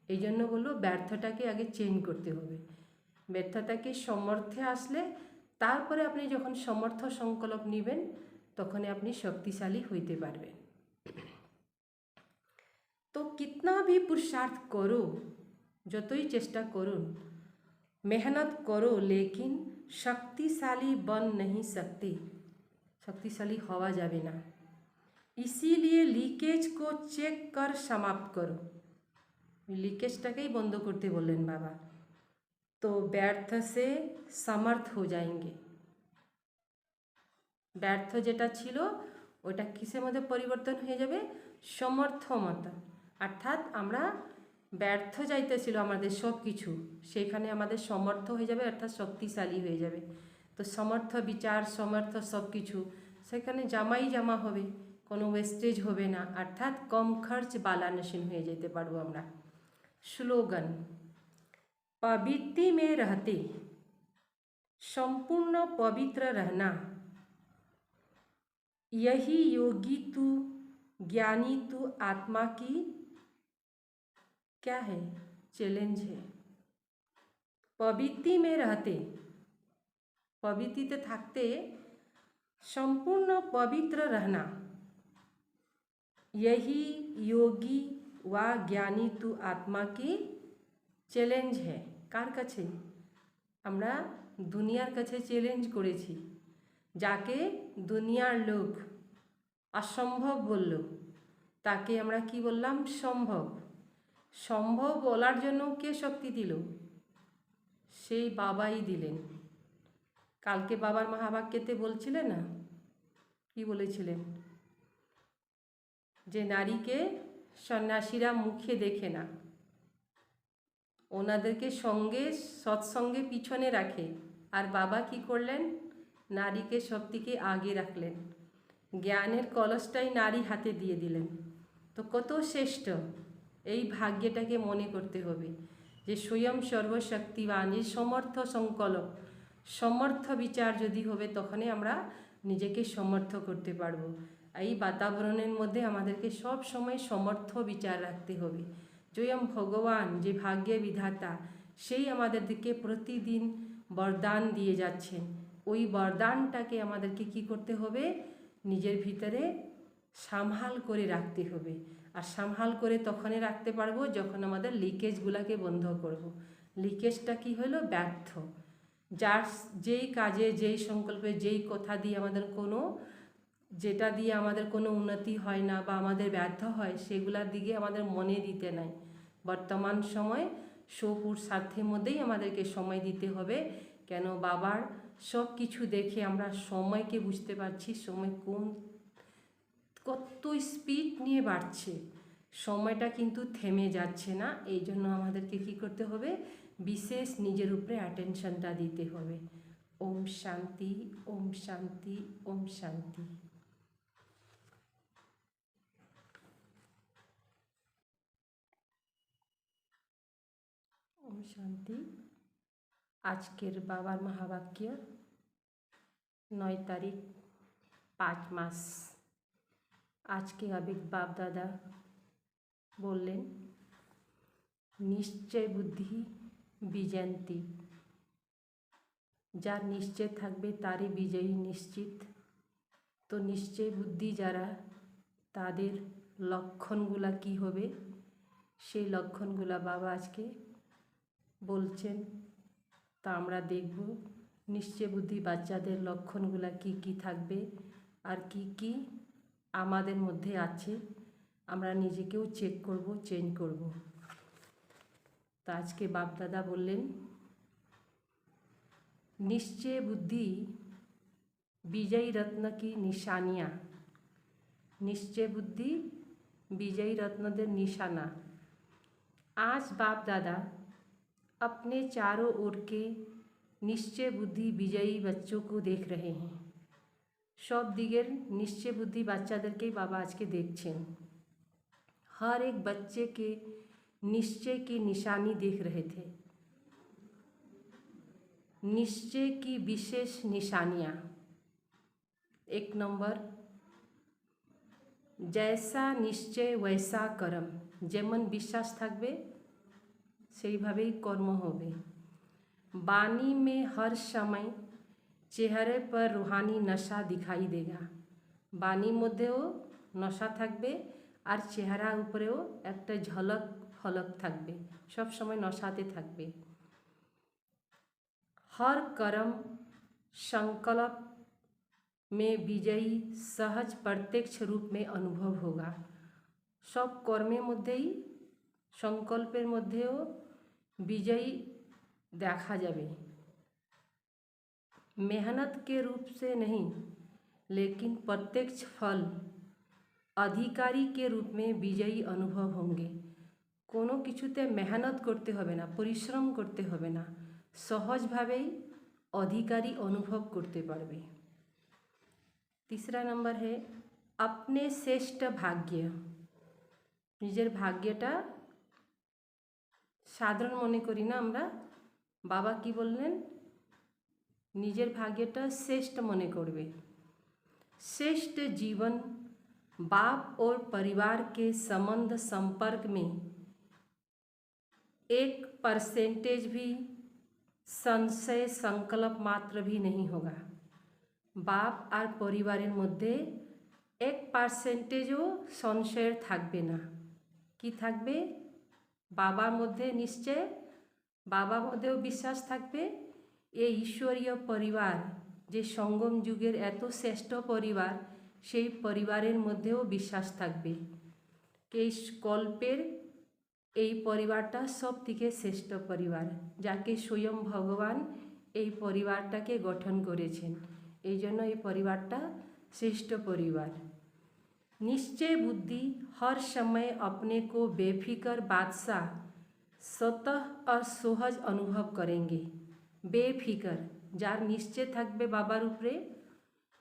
এই জন্য বললো ব্যর্থটাকে আগে চেঞ্জ করতে হবে। ব্যর্থতাকে সমর্থে আসলে তারপরে আপনি যখন সমর্থ সংকল্প নেবেন তখন আপনি শক্তিশালী হইতে পারবেন। তো কিতনা ভি পুরুষার্থ করো, যতই চেষ্টা করুন, মেহনত করো, লেকিন শক্তিশালী বন नहीं सकते, শক্তিশালী হওয়া যাবে না। इसीलिए लीकेज को चेक कर समाप्त करो, লিকেজটাকেই বন্ধ করতে বললেন বাবা। तो ব্যর্থ से समर्थ हो जाएंगे, ব্যর্থ যেটা ছিল ওটা কিসের মধ্যে পরিবর্তন হয়ে যাবে, সমর্থ মতো। অর্থাৎ আমরা ব্যর্থ যাইতেছিল আমাদের সব কিছু, সেখানে আমাদের সমর্থ হয়ে যাবে, অর্থাৎ শক্তিশালী হয়ে যাবে। তো সমর্থ বিচার, সমর্থ সব কিছু সেখানে জামা হবে, কোনো ওয়েস্টেজ হবে না, অর্থাৎ কম খরচ বালা নসীন হয়ে যেতে পারবো আমরা। স্লোগান, पवित्र में रहते संपूर्ण पवित्र रहना, यही योगी तू ज्ञानी तू आत्मा की क्या है, चैलेंज है। पवित्र में रहते, पवित्रते থাকতে, संपूर्ण पवित्र रहना, यही योगी व ज्ञानी तू आत्मा की চ্যালেঞ্জ है। কার কাছে? আমরা দুনিয়ার কাছে চ্যালেঞ্জ করেছি। যাকে দুনিয়ার লোক অসম্ভব বলল, তাকে আমরা কি বললাম? সম্ভব। সম্ভব বলার জন্য কে শক্তি দিল? সেই বাবাই দিলেন। কালকে বাবার মহাবাক্যতে বলছিলেন না, কি বলেছিলেন? যে নারীকে সন্ন্যাসীরা মুখে দেখে না, ওনাদেরকে সঙ্গে সৎসঙ্গে পিছনে রাখে, আর বাবা কি করলেন? নারীকে সব থেকে আগে রাখলেন, জ্ঞানের কলসটাই নারী হাতে দিয়ে দিলেন। তো কত শ্রেষ্ঠ! এই ভাগ্যটাকে মনে করতে হবে যে স্বয়ং সর্বশক্তিবান, যে সমর্থ সংকল্প, সমর্থ বিচার যদি হবে, তখনই আমরা নিজেকে সমর্থ করতে পারবো। এই বাতাবরণের মধ্যে আমাদেরকে সব সময় সমর্থ বিচার রাখতে হবে। স্বয়ং ভগবান যে ভাগ্যে বিধাতা, সেই আমাদেরকে প্রতিদিন বরদান দিয়ে যাচ্ছেন। ওই বরদানটাকে আমাদেরকে কি করতে হবে? নিজের ভিতরে সামহাল করে রাখতে হবে। আর সামহাল করে তখনই রাখতে পারবো যখন আমাদের লিকেজগুলোকে বন্ধ করব। লিকেজটা কি হলো? ব্যর্থ। যার যেই কাজে, যেই সংকল্পে, যেই কথা দিয়ে আমাদের কোনো, যেটা দিয়ে আমাদের কোনো উন্নতি হয় না বা আমাদের ব্যর্থ হয়, সেগুলোর দিকে আমাদের মনে দিতে নাই। বর্তমান সময় স্বপুরুষার্থের মধ্যেই আমাদেরকে সময় দিতে হবে। কেন? বাবার সব কিছু দেখে আমরা সময়কে বুঝতে পারছি, সময় কত স্পিড নিয়ে বাড়ছে, সময়টা কিন্তু থেমে যাচ্ছে না। এই জন্য আমাদেরকে কি করতে হবে? বিশেষ নিজের উপরে অ্যাটেনশনটা দিতে হবে। ওম শান্তি, ওম শান্তি, ওম শান্তি। ওম শান্তি। আজকের বাবার মহাবাক্য 9 তারিখ 5 মাস। আজকে আবেগ বাপ দাদা বললেন, নিশ্চয় বুদ্ধি বিজয়ন্তী, যার নিশ্চয় থাকবে তারই বিজয়ী নিশ্চিত। তো নিশ্চয় বুদ্ধি যারা, তাদের লক্ষণগুলা কি হবে, সেই লক্ষণগুলা বাবা আজকে বলছেন, তা আমরা দেখব। নিশ্চয় বুদ্ধি বাচ্চাদের লক্ষণগুলা কি কি থাকবে, আর কি কি আমাদের মধ্যে আছে, আমরা নিজেকেও চেক করব, চেঞ্জ করব। তা আজকে বাপদাদা বললেন, निश्चय बुद्धि विजयी रत्न की निशानियाँ। निश्चय बुद्धि विजयी रत्नদের निशाना। आज बाप दादा अपने चारों ओर के निश्चय बुद्धि विजयी बच्चों को देख रहे हैं। सब दिगेर निश्चय बुद्धि বাচ্চাদেরকেই बाबा आज के देखছেন। हर एक बच्चे के निश्चय की निशानी देख रहे थे। निश्चय की विशेष निशानियाँ। 1 नंबर, जैसा निश्चय वैसा कर्म। যেমন বিশ্বাস থাকবে সেইভাবেই কর্ম হবে। वाणी में हर समय চেহারে पर रूहानी नशा दिखाई देगा। বাণীর মধ্যেও নশা থাকবে, আর চেহারা উপরেও একটা ঝলক ফলক থাকবে, সব সময় নশাতে থাকবে। हर कर्म संकल्प में विजयी सहज प्रत्यक्ष रूप में अनुभव होगा। सब कर्मेर मध्येई, संकल्पेर मध्येও विजयी देखा जाবে। मेहनत के रूप से नहीं, लेकिन प्रत्यक्ष फल अधिकारी के रूप में विजयी अनुभव होंगे। কোনো কিছুতে মেহনত করতে হবে না, পরিশ্রম করতে হবে না, সহজভাবেই অধিকারী অনুভব করতে পারবে। तीसरा नंबर है अपने শ্রেষ্ঠ ভাগ্য। নিজের ভাগ্যটা সাধারণ মনে করি না আমরা, বাবা কি বললেন, নিজের ভাগ্যটা শ্রেষ্ঠ মনে করবে। श्रेष्ठ जीवन बाप और परिवार के संबंध संपर्क में 1% भी संशय संकल्प मात्र भी नहीं होगा। बाप और परिवारेर मध्य 1%ও संशय থাকবে না। কি থাকবে? বাবার মধ্যে নিশ্চয়, বাবার মধ্যেও বিশ্বাস থাকবে। এই ঈশ্বরীয় পরিবার যে সঙ্গম যুগের এত শ্রেষ্ঠ পরিবার, সেই পরিবারের মধ্যেও বিশ্বাস থাকবে। এই কল্পের এই পরিবারটা সব থেকে শ্রেষ্ঠ পরিবার, যাকে স্বয়ং ভগবান এই পরিবারটাকে গঠন করেছেন। এই জন্য এই পরিবারটা श्रेष्ठ परिवार। निश्चय बुद्धि हर समय अपने को बेफिक्र बादशाह स्वतः और सहज अनुभव करेंगे। बेफिक्र जार निश्चय থাকবে বাবার উপরে,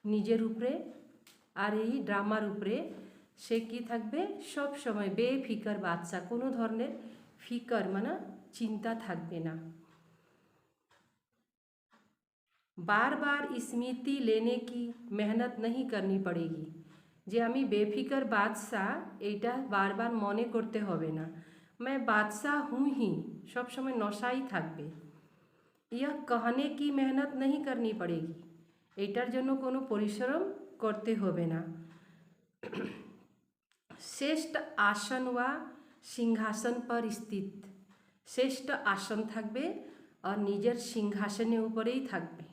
নিজের উপরে আর এই ড্রামার উপরে, সে কি থাকবে সব সময় বেফিকর বাদশা, কোনো ধরনের ফিকর মানে চিন্তা থাকবে না। बार बार स्मृति लेने की मेहनत नहीं करनी पड़ेगी। যে আমি বেফিকর বাদশাহ, এইটা বারবার মনে করতে হবে না। मैं बादशाह हूँ ही, सब समय নশাই থাকবে। यह कहने की मेहनत नहीं करनी पड़ेगी, এইটার জন্য কোনো পরিশ্রম করতে হবে না। শ্রেষ্ঠ আসন व सिंहासन पर स्थित, শ্রেষ্ঠ আসন থাকবে আর নিজের সিংহাসনের উপরেই থাকবে।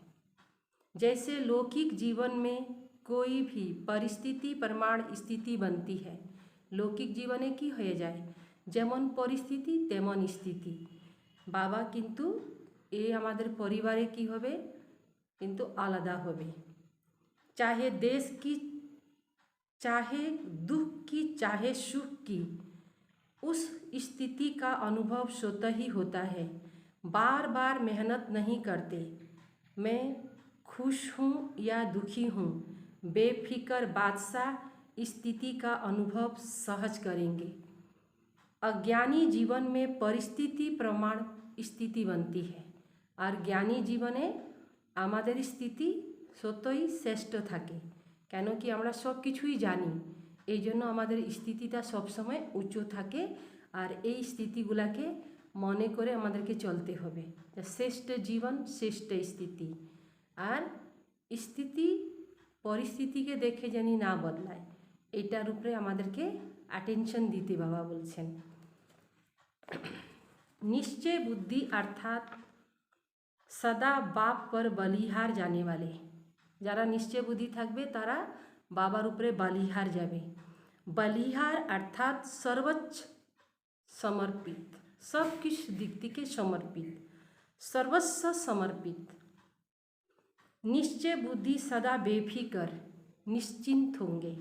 जैसे लौकिक जीवन में कोई भी परिस्थिति प्रमाण स्थिति बनती है, लौकिक जीवने की হয়ে যায় যেমন পরিস্থিতি তেমন স্থিতি। বাবা কিন্তু এই আমাদের পরিবারে কি হবে কিন্তু আলাদা হবে। चाहे देश की, चाहे दुख की, चाहे सुख की, उस स्थिति का अनुभव स्वतः ही होता है। बार बार मेहनत नहीं करते। मैं खुश हूँ या दुखी हूँ, बेफिक्र बादशाह स्थिति का अनुभव सहज करेंगे। अज्ञानी जीवन में परिस्थिति प्रमाण स्थिति बनती है, और ज्ञानी जीवने आमादेर स्थिति सत्यई श्रेष्ठ थाके। केन कि आमरा सब किछुई जानी, এই জন্য আমাদের স্থিতিটা সবসময় উঁচু থাকে। আর এই স্থিতিগুলোকে মনে করে আমাদেরকে চলতে হবে। শ্রেষ্ঠ জীবন শ্রেষ্ঠ স্থিতি, আর স্থিতি পরিস্থিতিকে দেখে জানি না বদলায়, এটার উপরে আমাদেরকে অ্যাটেনশন দিতে বাবা বলছেন। निश्चय बुद्धि अर्थात सदा बाप पर बलिहार जाने वाले, যারা নিশ্চয় বুদ্ধি থাকবে তারা বাবার উপরে বলিহার যাবে। बलिहार अर्थात सर्वोच्च समर्पित, सब किस दिक्ति के समर्पित, सर्वस्व समर्पित। निश्चय बुद्धि सदा बेफिक्र निश्चिंत होंगे,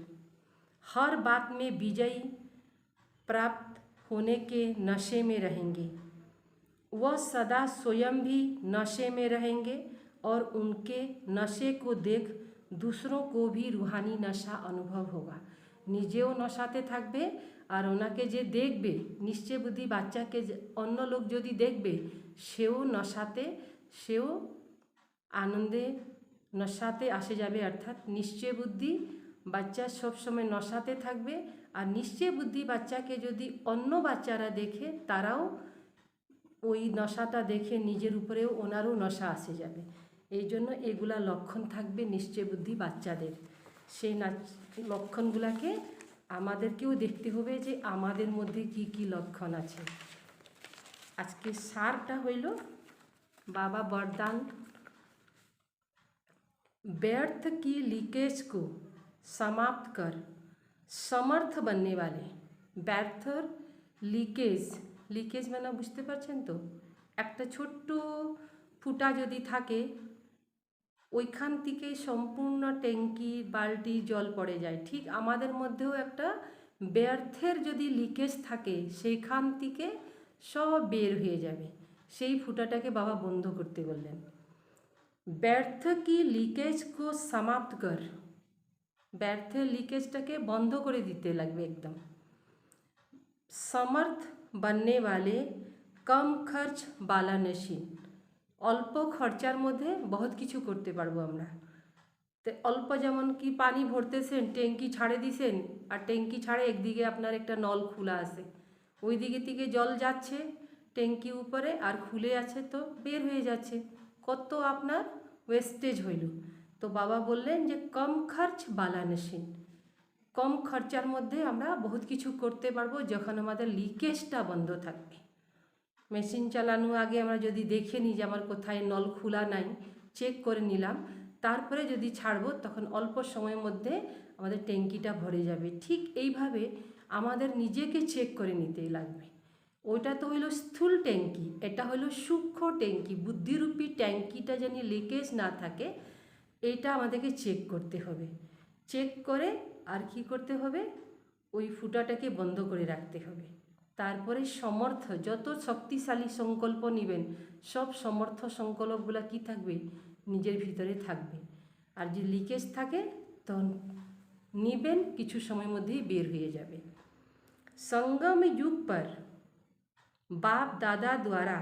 हर बात में विजय प्राप्त होने के नशे में रहेंगे। वह सदा स्वयं भी नशे में रहेंगे और उनके नशे को देख दूसरों को भी रूहानी नशा अनुभव होगा। নিজেও নশাতে থাকবে আর ওনাকে যে দেখবে, নিশ্চয় বুদ্ধি বাচ্চাকে অন্য লোক যদি দেখবে, সেও নশাতে, সেও আনন্দে নশাতে আসে যাবে। অর্থাৎ নিশ্চয় বুদ্ধি বাচ্চা সবসময় নশাতে থাকবে, আর নিশ্চয় বুদ্ধি বাচ্চাকে যদি অন্য বাচ্চারা দেখে, তারাও ওই নশাটা দেখে নিজের উপরেও ওনারও নশা আসে যাবে। এই জন্য এগুলা লক্ষণ থাকবে নিশ্চয় বুদ্ধি বাচ্চাদের। সেই লক্ষণগুলোকে আমাদেরকেও দেখতে হবে যে আমাদের মধ্যে কি কি লক্ষণ আছে। আজকে সারটা হইল বাবা वरदान, व्यर्थ की लीकेज को समाप्त कर समर्थ बनने वाले। ব্যর্থ লিকেজ, লিকেজ মানে বুঝতে পারছেন তো, একটা ছোট্ট ফুটা যদি থাকে, ওইখান থেকে সম্পূর্ণ ট্যাঙ্কি বালতি জল পড়ে যায়। ঠিক আমাদের মধ্যেও একটা ব্যর্থের যদি লিকেজ থাকে সেইখান থেকে সব বের হয়ে যাবে। সেই ফুটাটাকে বাবা বন্ধ করতে বললেন। ব্যর্থ কি লিকেজ কো সমাপ্ত কর, ব্যর্থের লিকেজটাকে বন্ধ করে দিতে লাগবে একদম। समर्थ बनने वाले कम खर्च वाला मशीन, অল্প খরচার মধ্যে বহুত কিছু করতে পারবো আমরা। তো অল্প যেমন কি পানি ভরতেছেন, ট্যাঙ্কি ছাড়ে দিছেন, আর ট্যাঙ্কি ছাড়ে একদিকে আপনার একটা নল খোলা আছে, ওই দিকে থেকে জল যাচ্ছে ট্যাঙ্কি উপরে আর খুলে আছে তো বের হয়ে যাচ্ছে, কত আপনার ওয়েস্টেজ হইল। তো বাবা বললেন যে কম খরচ বালা মেশিন, কম খরচার মধ্যে আমরা বহুত কিছু করতে পারবো যখন আমাদের লিকেজটা বন্ধ থাকবে। মেশিন চালানো আগে আমরা যদি দেখে নিই যে আমার কোথায় নল খোলা নাই, চেক করে নিলাম, তারপরে যদি ছাড়বো তখন অল্প সময়ের মধ্যে আমাদের ট্যাঙ্কিটা ভরে যাবে। ঠিক এইভাবে আমাদের নিজেকে চেক করে নিতেই লাগবে। ওইটা তো হইলো স্থূল ট্যাঙ্কি, এটা হইলো সূক্ষ্ম ট্যাঙ্কি, বুদ্ধিরূপী ট্যাঙ্কিটা যেন লিকেজ না থাকে এইটা আমাদেরকে চেক করতে হবে। চেক করে আর কি করতে হবে, ওই ফুটাটাকে বন্ধ করে রাখতে হবে। তারপরে সমর্থ, যত শক্তিশালী সংকল্প নেবেন সব সমর্থ সংকল্পগুলো কি থাকবে, নিজের ভিতরে থাকবে। আর যে লিকেজ থাকে তখন নেবেন, কিছু সময়ের মধ্যেই বের হয়ে যাবে। संगम युग पर बाप दादा द्वारा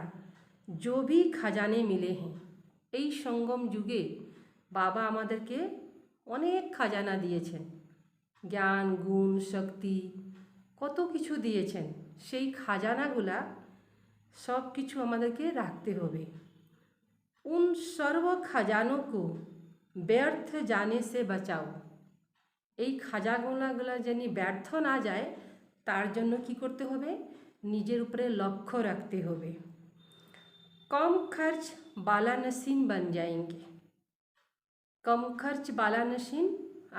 जो भी खजाने मिले हैं, এই সঙ্গম যুগে বাবা আমাদেরকে অনেক খাজানা দিয়েছেন, জ্ঞান গুণ শক্তি কত কিছু দিয়েছেন। সেই খাজানাগুলা সব কিছু আমাদেরকে রাখতে হবে। उन सर्व खजानों को ব্যর্থ जाने से बचाओ, এই খাজাগুলাগুলা যেন ব্যর্থ না যায় তার জন্য কি করতে হবে, নিজের উপরে লক্ষ্য রাখতে হবে। কম খরচ বালা নসিন বন যায়েঙ্গে, কম খরচ বালা নসিন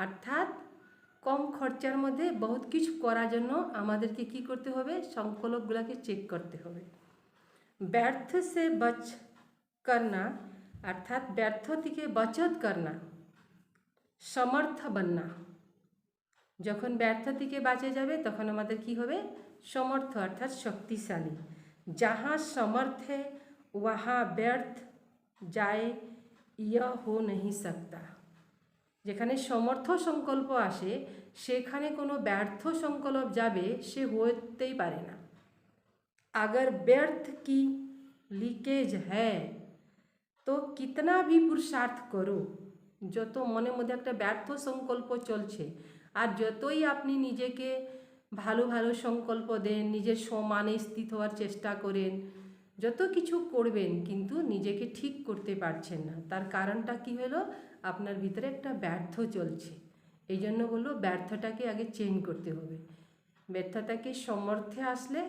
অর্থাৎ কম খরচার মধ্যে বহুত কিছু করার জন্য আমাদেরকে কি করতে হবে, সংকল্পগুলোকে চেক করতে হবে। ব্যর্থ সে বচ করনা অর্থাৎ ব্যর্থ থেকে বচত করনা, সমর্থ বন্না, যখন ব্যর্থ থেকে বাঁচে যাবে তখন আমাদের কি হবে, সমর্থ অর্থাৎ শক্তিশালী। যাহা সমর্থ है वहाँ ব্যর্থ যায় ইয়া हो नहीं सकता, যেখানে সমর্থ সংকল্প আসে সেখানে কোনো ব্যর্থ সংকল্প যাবে সে হতেই পারে না। अगर व्यर्थ की लीकेज है तो कितना भी पुरुषार्थ करो, যত মনের মধ্যে একটা ব্যর্থ সংকল্প চলছে আর যতই আপনি নিজেকে ভালো ভালো সংকল্প দেন, নিজের সমানে স্থিত হওয়ার চেষ্টা করেন, যত কিছু করবেন কিন্তু নিজেকে ঠিক করতে পারছেন না, তার কারণটা কি হলো, আপনার ভিতরে একটা ব্যর্থ চলছে। এই জন্য বললো ব্যর্থটাকে আগে চেঞ্জ করতে হবে। ব্যর্থতাকে সমর্থে আসলে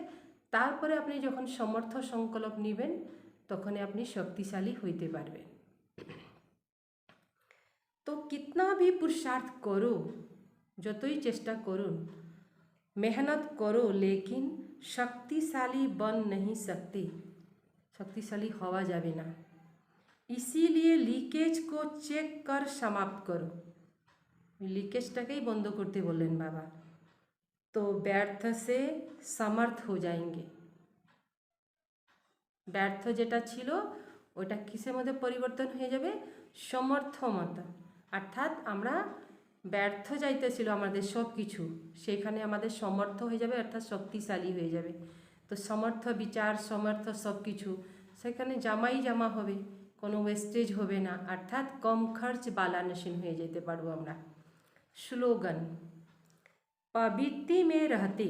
তারপরে আপনি যখন সমর্থ সংকল্প নেবেন তখন আপনি শক্তিশালী হইতে পারবেন। তো কিতনা ভি পুরুষার্থ করো, যতই চেষ্টা করুন, মেহনত করো, লেকিন শক্তিশালী বন नहीं सकते, শক্তিশালী হওয়া যাবে না। इसीलिए लीकेज को चेक कर समाप्त करो, লিকেজটাকেই বন্ধ করতে বললেন বাবা। तो ব্যর্থ से समर्थ हो जाएंगे, ব্যর্থ যেটা ছিল ওটা কিসের মধ্যে পরিবর্তন হয়ে যাবে, সমর্থ মতো। অর্থাৎ আমরা ব্যর্থ যাইতেছিল আমাদের সব কিছু, সেখানে আমাদের সমর্থ হয়ে যাবে অর্থাৎ শক্তিশালী হয়ে যাবে। তো সমর্থ বিচার সমর্থ সব কিছু সেখানে জামা হবে, কোনো ওয়েস্টেজ হবে না, অর্থাৎ কম খরচ বালা নসিন হয়ে যেতে পারবো আমরা। স্লোগান, पवित्र में रहते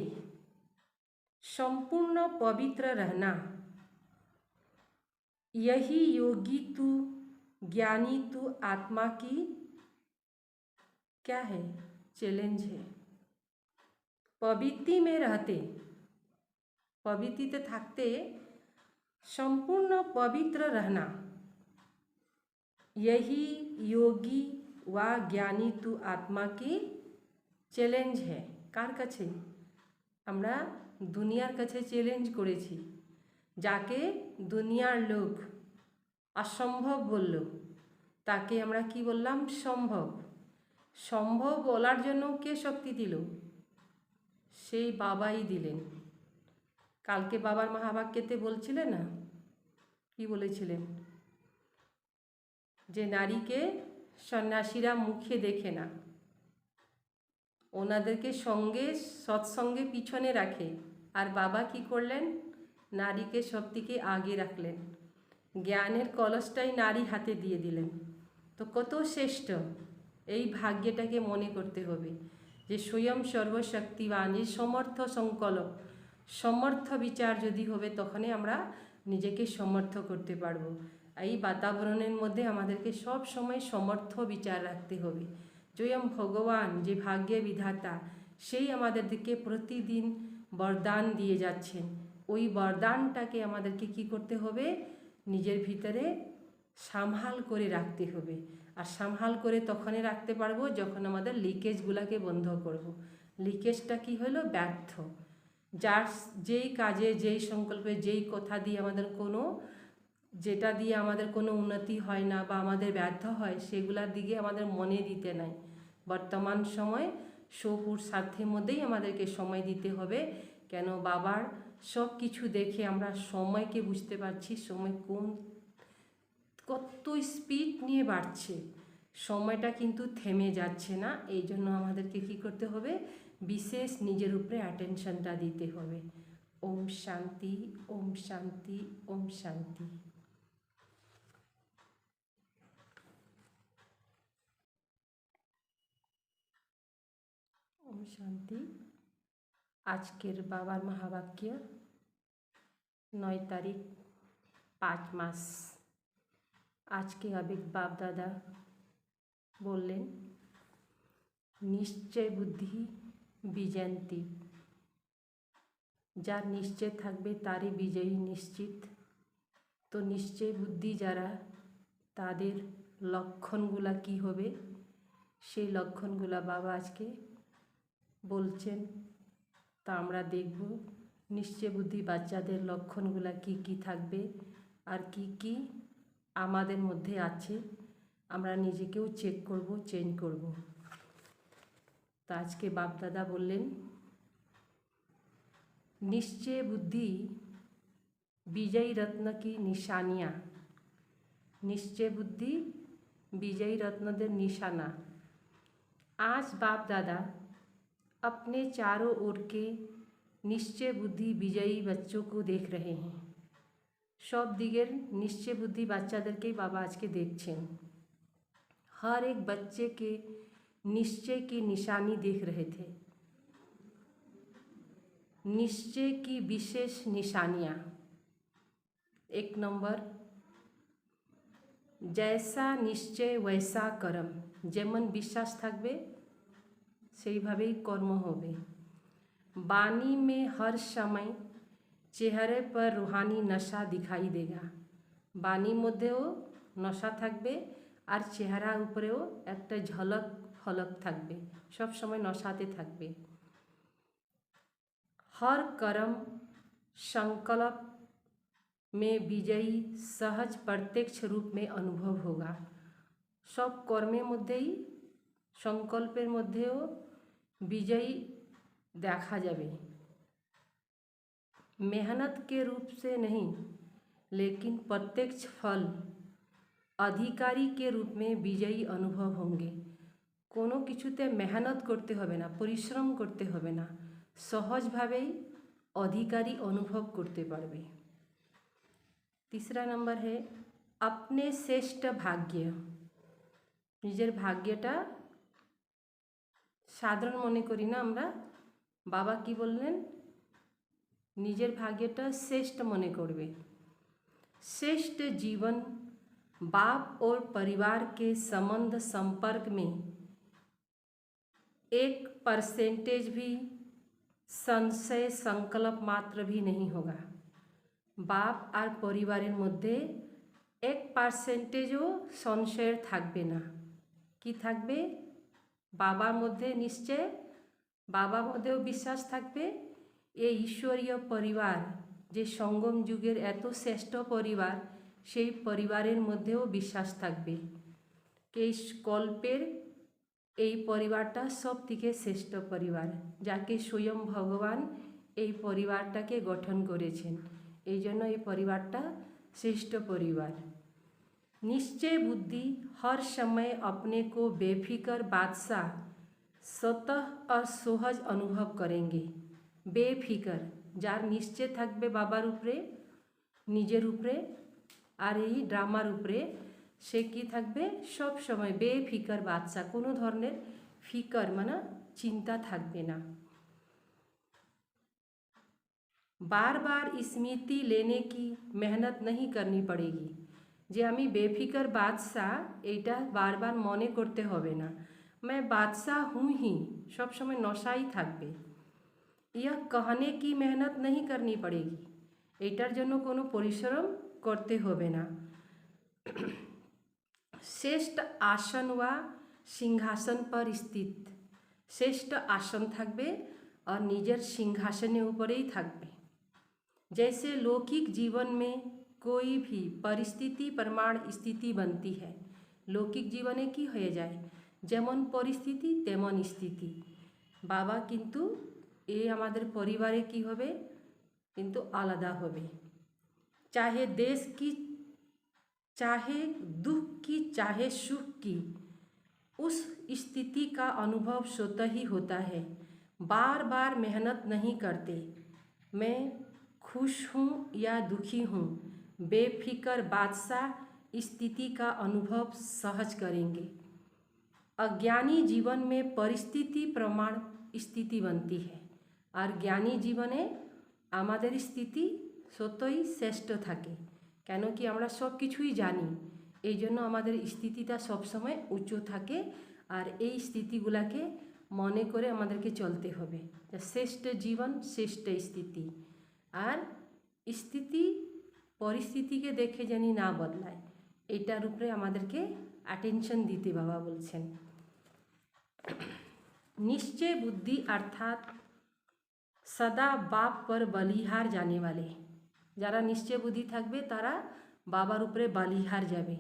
संपूर्ण पवित्र रहना, यही योगी तू ज्ञानी तू आत्मा की क्या है, चैलेंज है। पवित्र में रहते, पवित्रते থাকতে संपूर्ण पवित्र रहना, यही योगी व ज्ञानी तू आत्मा की চ্যালেঞ্জ है। কার কাছে, আমরা দুনিয়ার কাছে চ্যালেঞ্জ করেছি, যাকে দুনিয়ার লোক অসম্ভব বলল, তাকে আমরা কি বললাম? সম্ভব। সম্ভব বলার জন্য কে শক্তি দিল? সেই বাবাই দিলেন। কালকে বাবার মহাবাক্যেতে বলছিলেন না, কি বলেছিলেন? যে নারীকে সন্ন্যাসীরা মুখে দেখে না, ওনাদেরকে সঙ্গে সৎসঙ্গে পিছনে রাখে। আর বাবা কি করলেন? নারীকে সব থেকে আগে রাখলেন, জ্ঞানের কলসটাই নারী হাতে দিয়ে দিলেন। তো কত শ্রেষ্ঠ! এই ভাগ্যটাকে মনে করতে হবে যে স্বয়ং সর্বশক্তিবান, যে সমর্থ সংকল্প, সমর্থ বিচার যদি হবে তখনই আমরা নিজেকে সমর্থ করতে পারবো। এই বাতাবরণের মধ্যে আমাদেরকে সব সময় সমর্থ বিচার রাখতে হবে। স্বয়ং ভগবান যে ভাগ্যে বিধাতা, সেই আমাদেরকে প্রতিদিন বরদান দিয়ে যাচ্ছেন। ওই বরদানটাকে আমাদেরকে কি করতে হবে? নিজের ভিতরে সামহাল করে রাখতে হবে। আর সামহাল করে তখনই রাখতে পারবো যখন আমাদের লিকেজগুলোকে বন্ধ করব। লিকেজটা কি হলো? ব্যর্থ। যার যেই কাজে, যেই সংকল্পে, যেই কথা দিয়ে আমাদের যেটা দিয়ে আমাদের কোনো উন্নতি হয় না বা আমাদের ব্যর্থ হয়, সেগুলোর দিকে আমাদের মনে দিতে নাই। বর্তমান সময় স্বপুরুষার্থের মধ্যেই আমাদেরকে সময় দিতে হবে। কেন? বাবার সব কিছু দেখে আমরা সময়কে বুঝতে পারছি, সময় কত স্পিড নিয়ে বাড়ছে। সময়টা কিন্তু থেমে যাচ্ছে না। এই জন্য আমাদেরকে কি করতে হবে? বিশেষ নিজের উপরে অ্যাটেনশনটা দিতে হবে। ওম শান্তি, ওম শান্তি, ওম শান্তি। ওম শান্তি। আজকের বাবার মহাবাক্য 9 তারিখ 5 মাস। আজকে আবেগ বাপ দাদা বললেন, নিশ্চয় বুদ্ধি বিজয়ন্তী। যার নিশ্চয় থাকবে তারই বিজয়ী নিশ্চিত। তো নিশ্চয় বুদ্ধি যারা, তাদের লক্ষণগুলা কি হবে? সেই লক্ষণগুলা বাবা আজকে বলছেন, তা আমরা দেখব। নিশ্চয় বুদ্ধি বাচ্চাদের লক্ষণগুলা কি কি থাকবে আর কি কি আমাদের মধ্যে আছে, আমরা নিজেকেও চেক করব, চেঞ্জ করব। তা আজকে বাপ দাদা বললেন, निश्चय बुद्धि विजयी रत्न की निशानियाँ। निश्चय बुद्धि विजयी रत्न दे निशाना। आज बाप दादा अपने चारों ओर के निश्चय बुद्धि विजयी बच्चों को देख रहे हैं। सब दिगेर निश्चय बुद्धि बाच्चादेरकेই बाबा आज के देखছেন। हर एक बच्चे के निश्चय की निशानी देख रहे थे। निश्चय की विशेष निशानियाँ। 1 नंबर, जैसा निश्चय वैसा कर्म। যেমন বিশ্বাস থাকবে সেইভাবেই কর্ম হবে। वाणी में हर समय চেহারে पर रूहानी नशा दिखाई देगा। বাণীর মধ্যেও নশা থাকবে আর চেহারার উপরেও একটা ঝলক ফলক থাকবে, সব সময় নশাতে থাকবে। हर कर्म संकल्प में विजयी सहज प्रत्यक्ष रूप में अनुभव होगा। सब कर्मेर मध्येई संकल्पेर मध्येও विजयी देखा जाবে। मेहनत के रूप से नहीं, लेकिन प्रत्यक्ष फल अधिकारी के रूप में विजयी अनुभव होंगे। কোনো কিছুতে মেহনত করতে হবে না, পরিশ্রম করতে হবে না, সহজভাবেই অধিকারী অনুভব করতে পারবে। तीसरा नंबर है अपने श्रेष्ठ भाग्य। নিজের ভাগ্যটা সাধারণ মনে করি না আমরা। বাবা কি বললেন? নিজের ভাগ্যটা শ্রেষ্ঠ মনে করবে। श्रेष्ठ जीवन बाप और परिवार के संबंध संपर्क में 1% भी संशय संकल्प मात्र भी नहीं होगा। बाप और परिवारेर मध्य 1%ও संशय থাকবে না। কি থাকবে? বাবার মধ্যে নিশ্চয়, বাবার মধ্যেও বিশ্বাস থাকবে। এই ঈশ্বরীয় পরিবার, যে সঙ্গম যুগের এত শ্রেষ্ঠ পরিবার, সেই পরিবারের মধ্যেও বিশ্বাস থাকবে। এই কল্পের এই পরিবারটা সব থেকে শ্রেষ্ঠ পরিবার, যাকে স্বয়ং ভগবান এই পরিবারটাকে গঠন করেছেন। এই জন্য এই পরিবারটা श्रेष्ठ परिवार। निश्चय बुद्धि हर समय अपने को बेफिक्र बादशाह स्वतः और सहज अनुभव करेंगे। बेफिक्र जार निश्चय থাকবে বাবার উপরে, নিজের উপরে আর এই ড্রামার উপরে, সে কি থাকবে সব সময় বেফিকর বাদশা, কোনো ধরনের ফিকর মানে চিন্তা থাকবে না। बार बार स्मृति लेने की मेहनत नहीं करनी पड़ेगी। যে আমি বেফিকর বাদশাহ এইটা বারবার মনে করতে হবে না। मैं बादशाह हूँ ही, सब समय নশাই থাকবে। यह कहने की मेहनत नहीं करनी पड़ेगी, এইটার জন্য কোনো পরিশ্রম করতে হবে না। শ্রেষ্ঠ আসন व সিংহাসন पर स्थित, শ্রেষ্ঠ আসন থাকবে আর নিজের সিংহাসনের উপরেই থাকবে। जैसे लौकिक जीवन में कोई भी परिस्थिति प्रमाण स्थिति बनती है, लौकिक जीवने की हो जाए যেমন পরিস্থিতি তেমন স্থিতি। বাবা কিন্তু এই আমাদের পরিবারে কি হবে কিন্তু আলাদা হবে। चाहे देश की, चाहे दुख की, चाहे सुख की, उस स्थिति का अनुभव स्वतः ही होता है। बार बार मेहनत नहीं करते। मैं खुश हूँ या दुखी हूँ, बेफिक्र बादशाह स्थिति का अनुभव सहज करेंगे। अज्ञानी जीवन में परिस्थिति प्रमाण स्थिति बनती है, और ज्ञानी जीवने आमादेर स्थिति सत्यई श्रेष्ठ थाके। केन कि आमरा सब किछुई जानी, এই জন্য আমাদের স্থিতিটা সবসময় উঁচু থাকে, আর এই স্থিতিগুলাকে মনে করে আমাদেরকে চলতে হবে। শ্রেষ্ঠ জীবন শ্রেষ্ঠ স্থিতি, আর স্থিতি পরিস্থিতিকে দেখে জানি না বদলায়, এটার উপরে আমাদেরকে অ্যাটেনশন দিতে বাবা বলছেন। निश्चय बुद्धि अर्थात सदा बाप पर बलिहार जाने वाले, যারা নিশ্চয় বুদ্ধি থাকবে তারা বাবার উপরে बलिहार যাবে।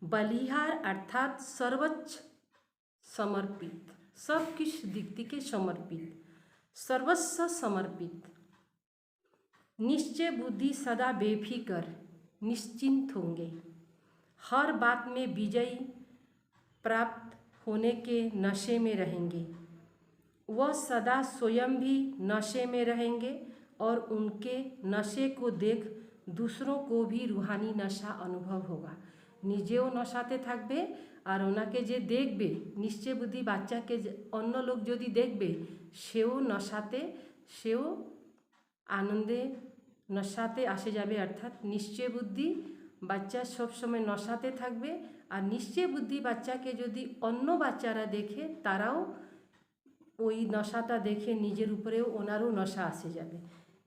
बलिहार अर्थात सर्वोच्च समर्पित, सब कुछ दिक्ति के समर्पित, सर्वस्व समर्पित। निश्चय बुद्धि सदा बेफिक्र निश्चिंत होंगे, हर बात में विजयी प्राप्त होने के नशे में रहेंगे। वह सदा स्वयं भी नशे में रहेंगे और उनके नशे को देख दूसरों को भी रूहानी नशा अनुभव होगा। নিজেও নশাতে থাকবে আর ওনাকে যে দেখবে, নিশ্চয় বুদ্ধি বাচ্চাকে অন্য লোক যদি দেখবে সেও নশাতে, সেও আনন্দে নশাতে আসে যাবে। অর্থাৎ নিশ্চয় বুদ্ধি বাচ্চা সবসময় নশাতে থাকবে, আর নিশ্চয় বুদ্ধি বাচ্চাকে যদি অন্য বাচ্চারা দেখে তারাও ওই নশাটা দেখে নিজের উপরেও ওনারও নশা আসে যাবে।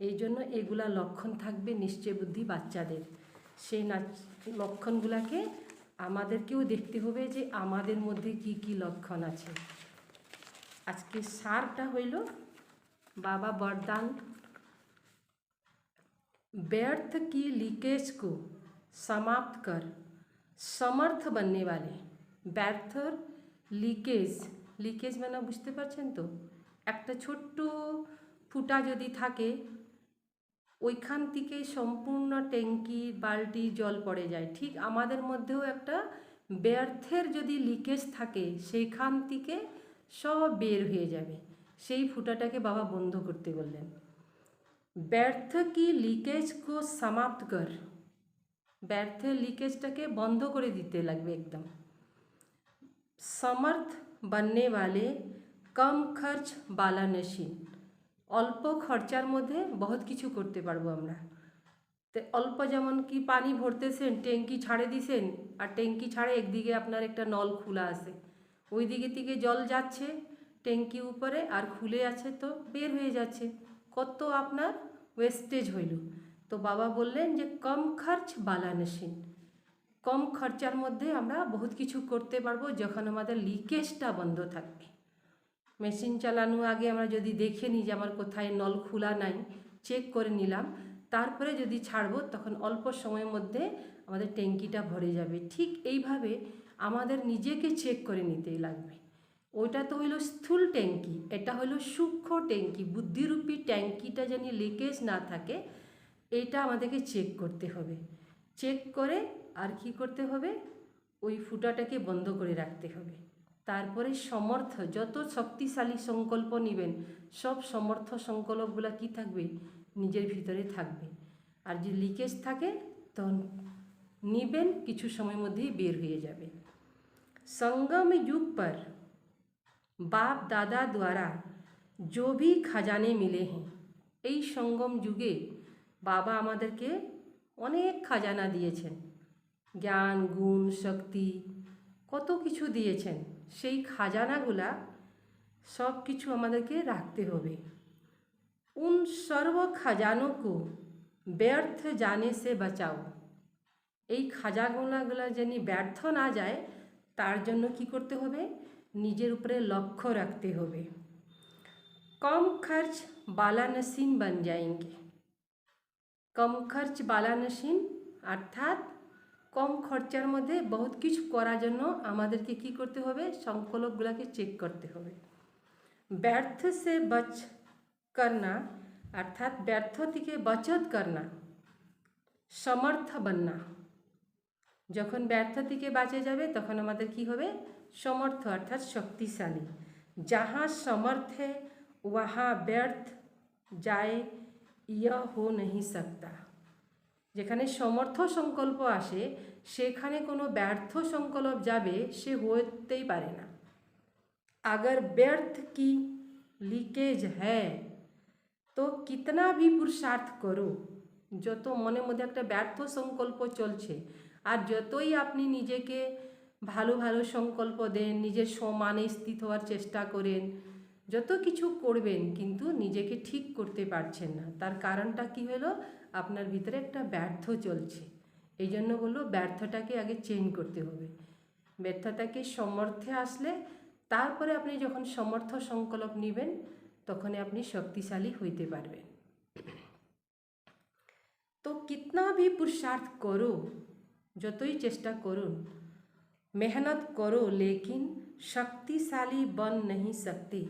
এই জন্য এগুলা লক্ষণ থাকবে নিশ্চয় বুদ্ধি বাচ্চাদের। সেই লক্ষণগুলাকে আমাদেরকেও দেখতে হবে যে আমাদের মধ্যে কি কি লক্ষণ আছে। আজকে সারটা হইল बाबा वरदान, व्यर्थ की लीकेज को समाप्त कर समर्थ बनने वाले। ব্যর্থ লিকেজ, লিকেজ মানে বুঝতে পারছেন তো, একটা ছোট্ট ফুটা যদি থাকে ওইখান থেকে সম্পূর্ণ ট্যাঙ্কি বালতি জল পড়ে যায়। ঠিক আমাদের মধ্যেও একটা ব্যর্থের যদি লিকেজ থাকে সেইখান থেকে সব বের হয়ে যাবে। সেই ফুটাটাকে বাবা বন্ধ করতে বললেন। ব্যর্থ কি লিকেজ কো সমাপ্ত কর, ব্যর্থের লিকেজটাকে বন্ধ করে দিতে লাগবে একদম। समर्थ बनने वाले कम खर्च वाला नशीन, অল্প খরচার মধ্যে বহুত কিছু করতে পারবো আমরা। তো অল্প যেমন কি পানি ভরতেছেন, ট্যাঙ্কি ছাড়ে দিছেন, আর ট্যাঙ্কি ছাড়ে একদিকে আপনার একটা নল খোলা আছে, ওই দিকে থেকে জল যাচ্ছে ট্যাঙ্কি উপরে আর খুলে আছে তো বের হয়ে যাচ্ছে, কত আপনার ওয়েস্টেজ হইল। তো বাবা বললেন যে কম খরচ বালা নশীন, কম খরচার মধ্যে আমরা বহুত কিছু করতে পারবো যখন আমাদের লিকেজটা বন্ধ থাকবে। মেশিন চালানো আগে আমরা যদি দেখে নিই যে আমার কোথায় নল খোলা নাই, চেক করে নিলাম, তারপরে যদি ছাড়বো তখন অল্প সময়ের মধ্যে আমাদের ট্যাঙ্কিটা ভরে যাবে। ঠিক এইভাবে আমাদের নিজেকে চেক করে নিতেই লাগবে। ওইটা তো হইলো স্থূল ট্যাঙ্কি, এটা হলো সূক্ষ্ম ট্যাঙ্কি। বুদ্ধিরূপী ট্যাঙ্কিটা যেন লিকেজ না থাকে, এটা আমাদেরকে চেক করতে হবে। চেক করে আর কি করতে হবে, ওই ফুটাটাকে বন্ধ করে রাখতে হবে। তারপরে সমর্থ, যত শক্তিশালী সংকল্প নেবেন, সব সমর্থ সংকল্পগুলো কি থাকবে, নিজের ভিতরে থাকবে। আর যদি লিকেজ থাকে তখন নেবেন, কিছু সময়ের মধ্যেই বের হয়ে যাবে। संगम युग पर बाप दादा द्वारा जो भी खजाने मिले हैं, এই সঙ্গম যুগে বাবা আমাদেরকে অনেক খাজানা দিয়েছেন, জ্ঞান গুণ শক্তি কত কিছু দিয়েছেন। সেই খাজানাগুলা সব কিছু আমাদেরকে রাখতে হবে। उन सर्व खजानों को ব্যর্থ जाने से बचाओ, এই খাজানাগুলা যেন ব্যর্থ না যায় তার জন্য কি করতে হবে, নিজের উপরে লক্ষ্য রাখতে হবে। কম খরচ বালা নসিন বন যাएंगे, কম খরচ বালা নসিন অর্থাৎ কম খরচার মধ্যে বহুত কিছু করার জন্য আমাদেরকে কি করতে হবে, সংকল্পগুলোকে চেক করতে হবে। ব্যর্থ সে বচ করনা অর্থাৎ ব্যর্থ থেকে বচত করনা, সমর্থ बनना, যখন ব্যর্থ থেকে বাঁচে যাবে তখন আমাদের কি হবে, সমর্থ অর্থাৎ শক্তিশালী। जहाँ समर्थ है वहाँ ব্যর্থ যায় ইয়া হো नहीं सकता, যেখানে সমর্থ সংকল্প আসে সেখানে কোনো ব্যর্থ সংকল্প যাবে সে হতেই পারে না। अगर व्यर्थ की लीकेज है तो कितना भी पुरुषार्थ करो, যত মনের মধ্যে একটা ব্যর্থ সংকল্প চলছে, আর যতই আপনি নিজেকে ভালো ভালো সংকল্প দেন, নিজের সমানে স্থিত হওয়ার চেষ্টা করেন, যত কিছু করবেন কিন্তু নিজেকে ঠিক করতে পারছেন না, তার কারণটা কি হলো, আপনার ভিতরে একটা ব্যর্থ চলছে। এই জন্য বললো ব্যর্থটাকে আগে চেঞ্জ করতে হবে। ব্যর্থতাকে সমর্থে আসলে তারপরে আপনি যখন সমর্থ সংকল্প নেবেন তখনই আপনি শক্তিশালী হইতে পারবেন। তো कितना भी पुरुषार्थ करो, যতই চেষ্টা করুন, मेहनत करो लेकिन शक्तिशाली बन नहीं सकती,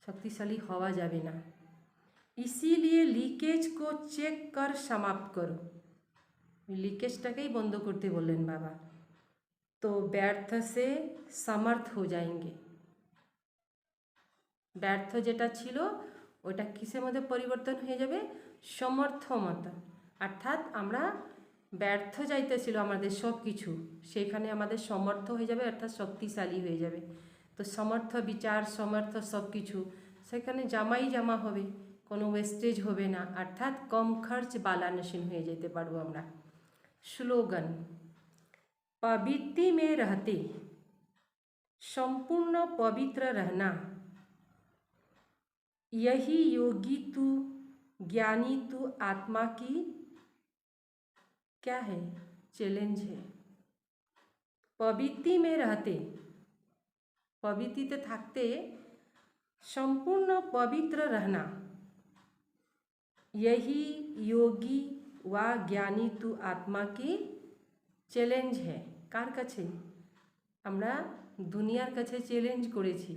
शक्तिशाली हवा যাবে না। इसीलिए लीकेज को चेक कर समाप्त करो, लीकेजটাকেই বন্ধ করতে বললেন বাবা। तो ব্যর্থ से समर्थ हो जाएंगे, ব্যর্থ যেটা ছিল ওটা কিসের মধ্যে পরিবর্তন হয়ে যাবে, সমর্থ মতো। অর্থাৎ আমরা ব্যর্থ যাইতেছিল আমাদের সব কিছু, সেখানে আমাদের সমর্থ হয়ে যাবে অর্থাৎ শক্তিশালী হয়ে যাবে। তো সমর্থ বিচার সমর্থ সব কিছু সেখানে জামা হবে, কোনো ওয়েস্টেজ হবে না, অর্থাৎ কম খরচ বালা নসিন হয়ে যেতে পারবো আমরা। স্লোগান, पवित्र में रहते संपूर्ण पवित्र रहना, यही योगी तू ज्ञानी तू आत्मा की क्या है, चैलेंज है। पवित्र में रहते, पवित्रते থাকতে संपूर्ण पवित्र रहना, यही योगी व ज्ञानी तू आत्मा की চ্যালেঞ্জ है। কার কাছে, আমরা দুনিয়ার কাছে চ্যালেঞ্জ করেছি,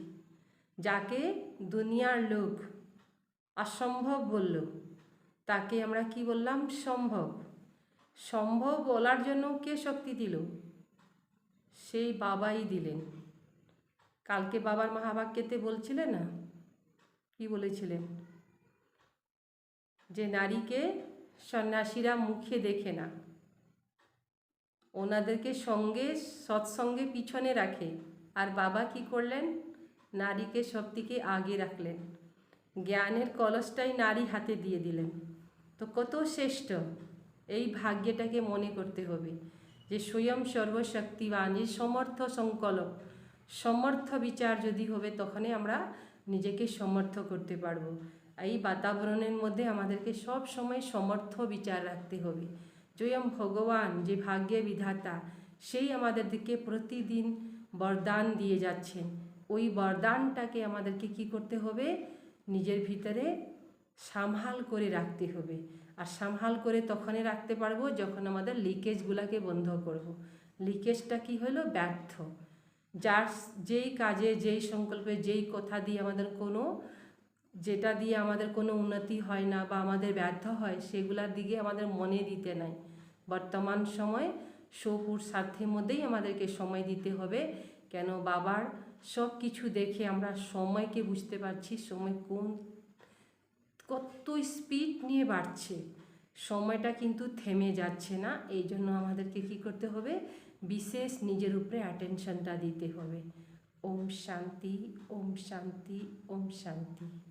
যাকে দুনিয়ার লোক অসম্ভব বলল তাকে আমরা কি বললাম, সম্ভব। সম্ভব বলার জন্য কে শক্তি দিল, সেই বাবাই দিলেন। কালকে বাবার মহাবাক্যতে বলছিলেন না, কি বলেছিলেন, যে নারীকে সন্ন্যাসীরা মুখে দেখে না, ওনাদেরকে সঙ্গে সৎসঙ্গে পিছনে রাখে, আর বাবা কি করলেন, নারীকে সবথেকে আগে রাখলেন, জ্ঞানের কলসটাই নারী হাতে দিয়ে দিলেন। তো কত শ্রেষ্ঠ, এই ভাগ্যটাকে মনে করতে হবে যে স্বয়ং সর্বশক্তিবান, যে সমর্থ সংকল্প সমর্থ বিচার যদি হবে তখনই আমরা নিজেকে সমর্থ করতে পারবো। এই বাতাবরণের মধ্যে আমাদেরকে সব সময় সমর্থ বিচার রাখতে হবে। স্বয়ং ভগবান যে ভাগ্যে বিধাতা, সেই আমাদেরকে প্রতিদিন বরদান দিয়ে যাচ্ছেন, ওই বরদানটাকে আমাদেরকে কি করতে হবে, নিজের ভিতরে সামহাল করে রাখতে হবে। আর সামহাল করে তখনই রাখতে পারবো যখন আমাদের লিকেজগুলোকে বন্ধ করব। লিকেজটা কি হলো? ব্যর্থ। যার যেই কাজে, যেই সংকল্পে, যেই কথা দিয়ে আমাদের কোনো, যেটা দিয়ে আমাদের কোনো উন্নতি হয় না বা আমাদের ব্যর্থ হয়, সেগুলার দিকে আমাদের মনে দিতে নাই। বর্তমান সময় সপুর স্বার্থের মধ্যেই আমাদেরকে সময় দিতে হবে। কেন? বাবার সব কিছু দেখে আমরা সময়কে বুঝতে পারছি, সময় কত স্পিড নিয়ে বাড়ছে, সময়টা কিন্তু থেমে যাচ্ছে না। এই জন্য আমাদেরকে কী করতে হবে? বিশেষ নিজের উপরে অ্যাটেনশনটা দিতে হবে। ওম শান্তি, ওম শান্তি, ওম শান্তি।